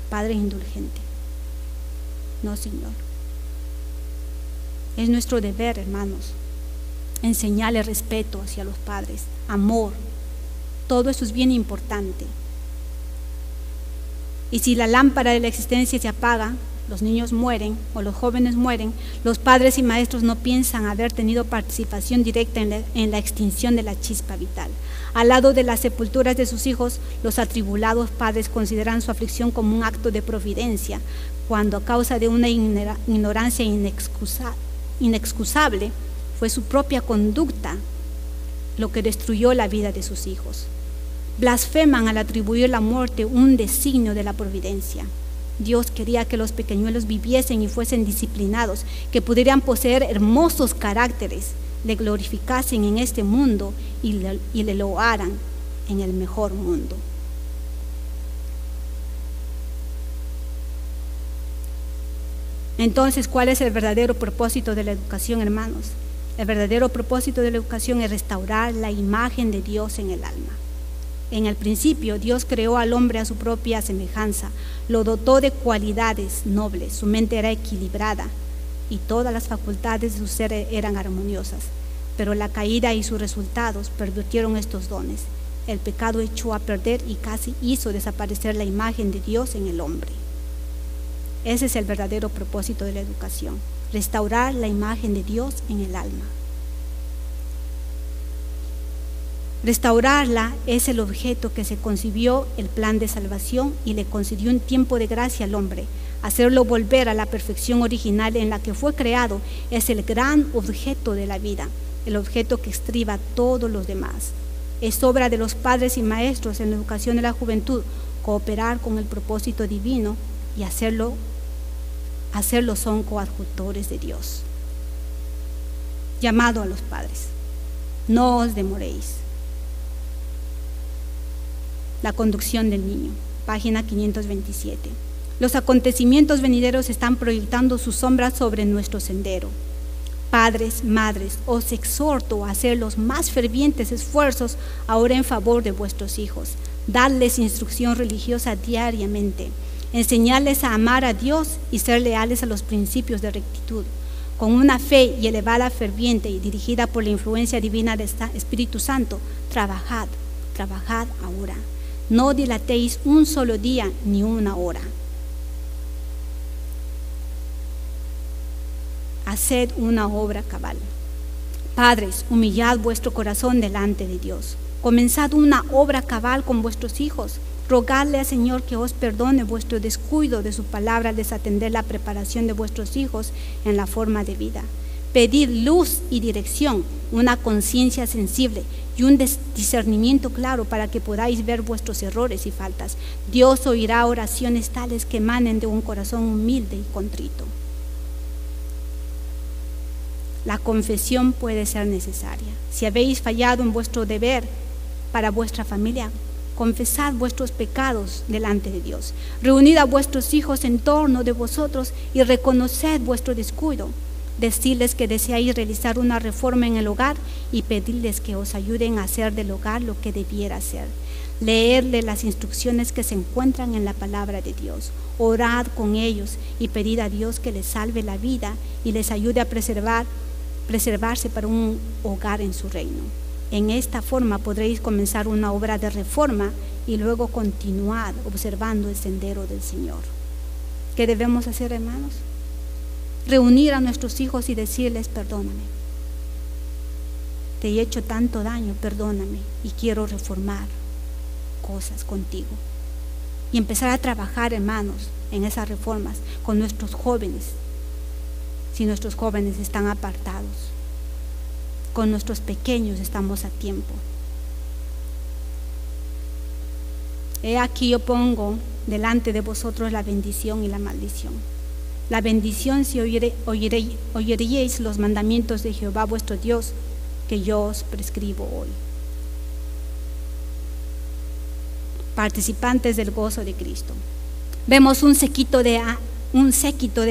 Padre indulgente. No, Señor. Es nuestro deber, hermanos, enseñarle respeto hacia los padres, amor. Todo eso es bien importante. Y si la lámpara de la existencia se apaga, los niños mueren o los jóvenes mueren, los padres y maestros no piensan haber tenido participación directa en la extinción de la chispa vital. Al lado de las sepulturas de sus hijos, los atribulados padres consideran su aflicción como un acto de providencia, cuando a causa de una ignorancia inexcusable fue su propia conducta lo que destruyó la vida de sus hijos. Blasfeman al atribuir la muerte un designio de la providencia. Dios quería que los pequeñuelos viviesen y fuesen disciplinados, que pudieran poseer hermosos caracteres, le glorificasen en este mundo y le loaran en el mejor mundo. Entonces, ¿cuál es el verdadero propósito de la educación, hermanos? El verdadero propósito de la educación es restaurar la imagen de Dios en el alma. En el principio, Dios creó al hombre a su propia semejanza, lo dotó de cualidades nobles, su mente era equilibrada y todas las facultades de su ser eran armoniosas. Pero la caída y sus resultados pervirtieron estos dones. El pecado echó a perder y casi hizo desaparecer la imagen de Dios en el hombre. Ese es el verdadero propósito de la educación, restaurar la imagen de Dios en el alma. Restaurarla es el objeto que se concibió el plan de salvación y le concedió un tiempo de gracia al hombre, Hacerlo volver a la perfección original en la que fue creado es el gran objeto de la vida, el objeto que estriba todos los demás. Es obra de los padres y maestros en la educación de la juventud cooperar con el propósito divino y hacerlo son coadjutores de Dios. Llamado a los padres: no os demoréis. La conducción del niño, página 527. Los acontecimientos venideros están proyectando sus sombras sobre nuestro sendero. Padres, madres, os exhorto a hacer los más fervientes esfuerzos ahora en favor de vuestros hijos. Dadles instrucción religiosa diariamente. Enseñarles a amar a Dios y ser leales a los principios de rectitud. Con una fe y elevada ferviente y dirigida por la influencia divina del Espíritu Santo, trabajad ahora. No dilatéis un solo día ni una hora. Haced una obra cabal. Padres, humillad vuestro corazón delante de Dios. Comenzad una obra cabal con vuestros hijos. Rogadle al Señor que os perdone vuestro descuido de su palabra al desatender la preparación de vuestros hijos en la forma de vida. Pedid luz y dirección, una conciencia sensible y un discernimiento claro para que podáis ver vuestros errores y faltas. Dios oirá oraciones tales que emanen de un corazón humilde y contrito. La confesión puede ser necesaria. Si habéis fallado en vuestro deber para vuestra familia, confesad vuestros pecados delante de Dios. Reunid a vuestros hijos en torno de vosotros y reconoced vuestro descuido. Decidles que deseáis realizar una reforma en el hogar y pedirles que os ayuden a hacer del hogar lo que debiera ser. Leedle las instrucciones que se encuentran en la palabra de Dios. Orad con ellos y pedid a Dios que les salve la vida y les ayude a preservarse para un hogar en su reino. En esta forma podréis comenzar una obra de reforma y luego continuar observando el sendero del Señor. ¿Qué debemos hacer, hermanos? Reunir a nuestros hijos y decirles: perdóname, te he hecho tanto daño, perdóname y quiero reformar cosas contigo. Y empezar a trabajar, hermanos, en esas reformas con nuestros jóvenes, si nuestros jóvenes están apartados. Con nuestros pequeños estamos a tiempo. He aquí yo pongo delante de vosotros la bendición y la maldición. La bendición si oyeréis los mandamientos de Jehová vuestro Dios, que yo os prescribo hoy. Participantes del gozo de Cristo. Vemos un séquito de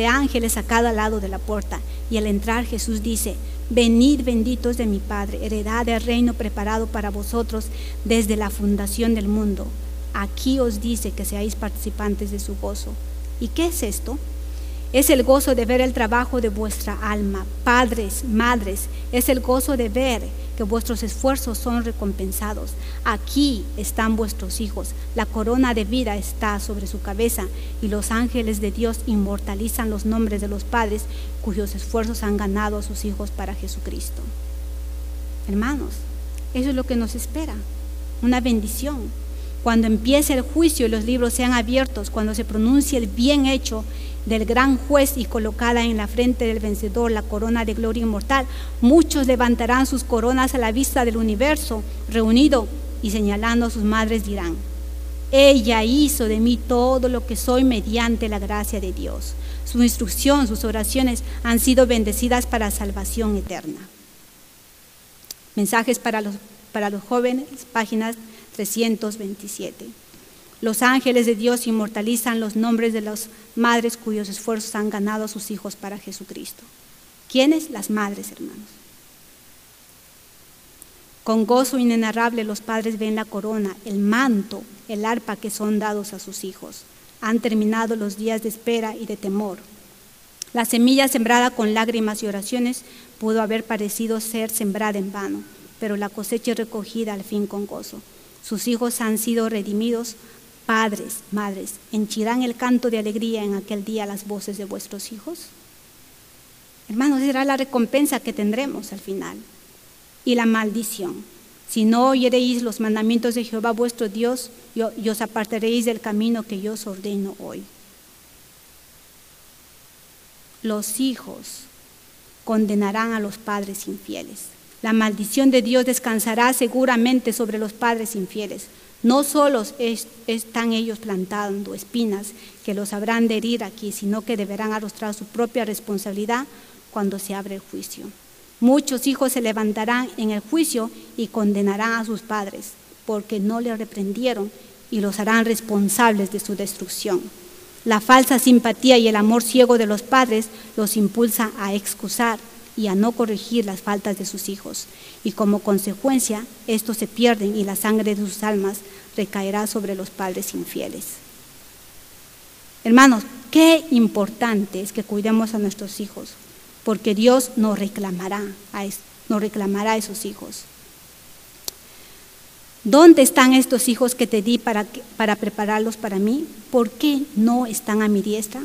ángeles a cada lado de la puerta, y al entrar Jesús dice: venid benditos de mi Padre, heredad del reino preparado para vosotros desde la fundación del mundo. Aquí os dice que seáis participantes de su gozo. ¿Y qué es esto? Es el gozo de ver el trabajo de vuestra alma. Padres, madres, es el gozo de ver que vuestros esfuerzos son recompensados. Aquí están vuestros hijos. La corona de vida está sobre su cabeza y los ángeles de Dios inmortalizan los nombres de los padres cuyos esfuerzos han ganado a sus hijos para Jesucristo. Hermanos, eso es lo que nos espera, una bendición. Cuando empiece el juicio y los libros sean abiertos, cuando se pronuncie el bien hecho del gran juez y colocada en la frente del vencedor la corona de gloria inmortal, muchos levantarán sus coronas a la vista del universo reunido y señalando a sus madres dirán: ella hizo de mí todo lo que soy mediante la gracia de Dios. Su instrucción, sus oraciones han sido bendecidas para salvación eterna. Mensajes para los jóvenes, páginas 327. Los ángeles de Dios inmortalizan los nombres de las madres cuyos esfuerzos han ganado a sus hijos para Jesucristo. ¿Quiénes? Las madres, hermanos. Con gozo inenarrable los padres ven la corona, el manto, el arpa que son dados a sus hijos. Han terminado los días de espera y de temor. La semilla sembrada con lágrimas y oraciones pudo haber parecido ser sembrada en vano, pero la cosecha es recogida al fin con gozo. Sus hijos han sido redimidos. Padres, madres, ¿henchirán el canto de alegría en aquel día las voces de vuestros hijos? Hermanos, será la recompensa que tendremos al final. Y la maldición: si no oyeréis los mandamientos de Jehová vuestro Dios, y os apartaréis del camino que yo os ordeno hoy. los hijos condenarán a los padres infieles. La maldición de Dios descansará seguramente sobre los padres infieles. No solo están ellos plantando espinas que los habrán de herir aquí, sino que deberán arrostrar su propia responsabilidad cuando se abre el juicio. Muchos hijos se levantarán en el juicio y condenarán a sus padres, porque no le reprendieron, y los harán responsables de su destrucción. La falsa simpatía y el amor ciego de los padres los impulsa a excusar y a no corregir las faltas de sus hijos, y como consecuencia estos se pierden y la sangre de sus almas recaerá sobre los padres infieles. Hermanos, qué importante es que cuidemos a nuestros hijos, porque Dios nos reclamará a esos hijos. ¿Dónde están estos hijos que te di para prepararlos para mí? ¿Por qué no están a mi diestra?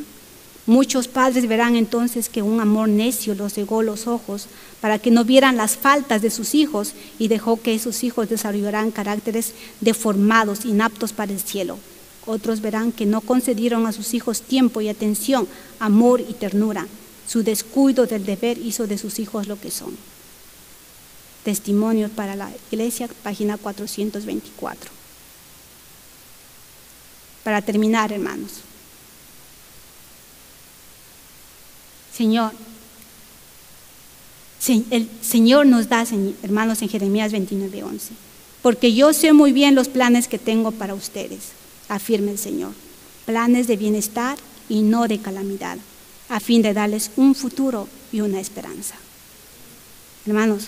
Muchos padres verán entonces que un amor necio los cegó los ojos para que no vieran las faltas de sus hijos, y dejó que esos hijos desarrollaran caracteres deformados, inaptos para el cielo. Otros verán que no concedieron a sus hijos tiempo y atención, amor y ternura. Su descuido del deber hizo de sus hijos lo que son. Testimonios para la Iglesia, página 424. Para terminar, hermanos. El Señor nos da, hermanos, en Jeremías 29:11. Porque yo sé muy bien los planes que tengo para ustedes, afirma el Señor. Planes de bienestar y no de calamidad, a fin de darles un futuro y una esperanza. Hermanos,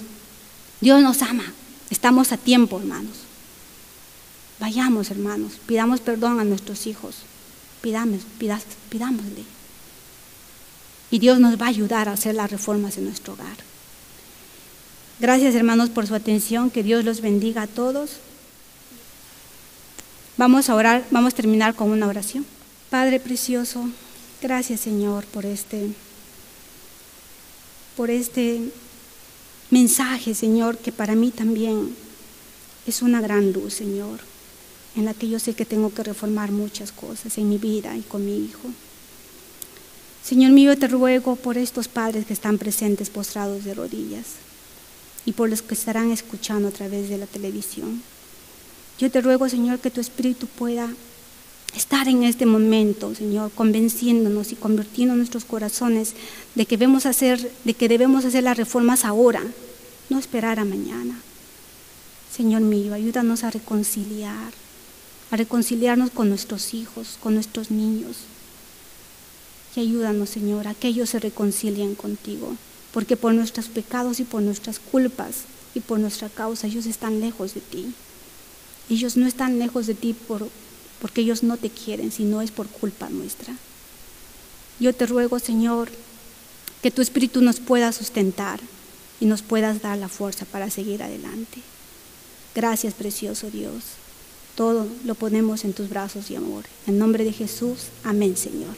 Dios nos ama. Estamos a tiempo, hermanos. Vayamos, hermanos, pidamos perdón a nuestros hijos. Pidámosle. Y Dios nos va a ayudar a hacer las reformas en nuestro hogar. Gracias, hermanos, por su atención. Que Dios los bendiga a todos. Vamos a orar, vamos a terminar con una oración. Padre precioso, gracias, Señor, por este mensaje, Señor, que para mí también es una gran luz, Señor, en la que yo sé que tengo que reformar muchas cosas en mi vida y con mi hijo. Señor mío, te ruego por estos padres que están presentes, postrados de rodillas, y por los que estarán escuchando a través de la televisión. Yo te ruego, Señor, que tu Espíritu pueda estar en este momento, Señor, convenciéndonos y convirtiendo nuestros corazones de que debemos hacer las reformas ahora, no esperar a mañana. Señor mío, ayúdanos a reconciliarnos con nuestros hijos, con nuestros niños. Y ayúdanos, Señor, a que ellos se reconcilien contigo, porque por nuestros pecados y por nuestras culpas y por nuestra causa ellos están lejos de ti. Ellos no están lejos de ti porque ellos no te quieren, sino es por culpa nuestra. Yo te ruego, Señor, que tu Espíritu nos pueda sustentar y nos puedas dar la fuerza para seguir adelante. Gracias, precioso Dios. Todo lo ponemos en tus brazos y amor. En nombre de Jesús, amén, Señor.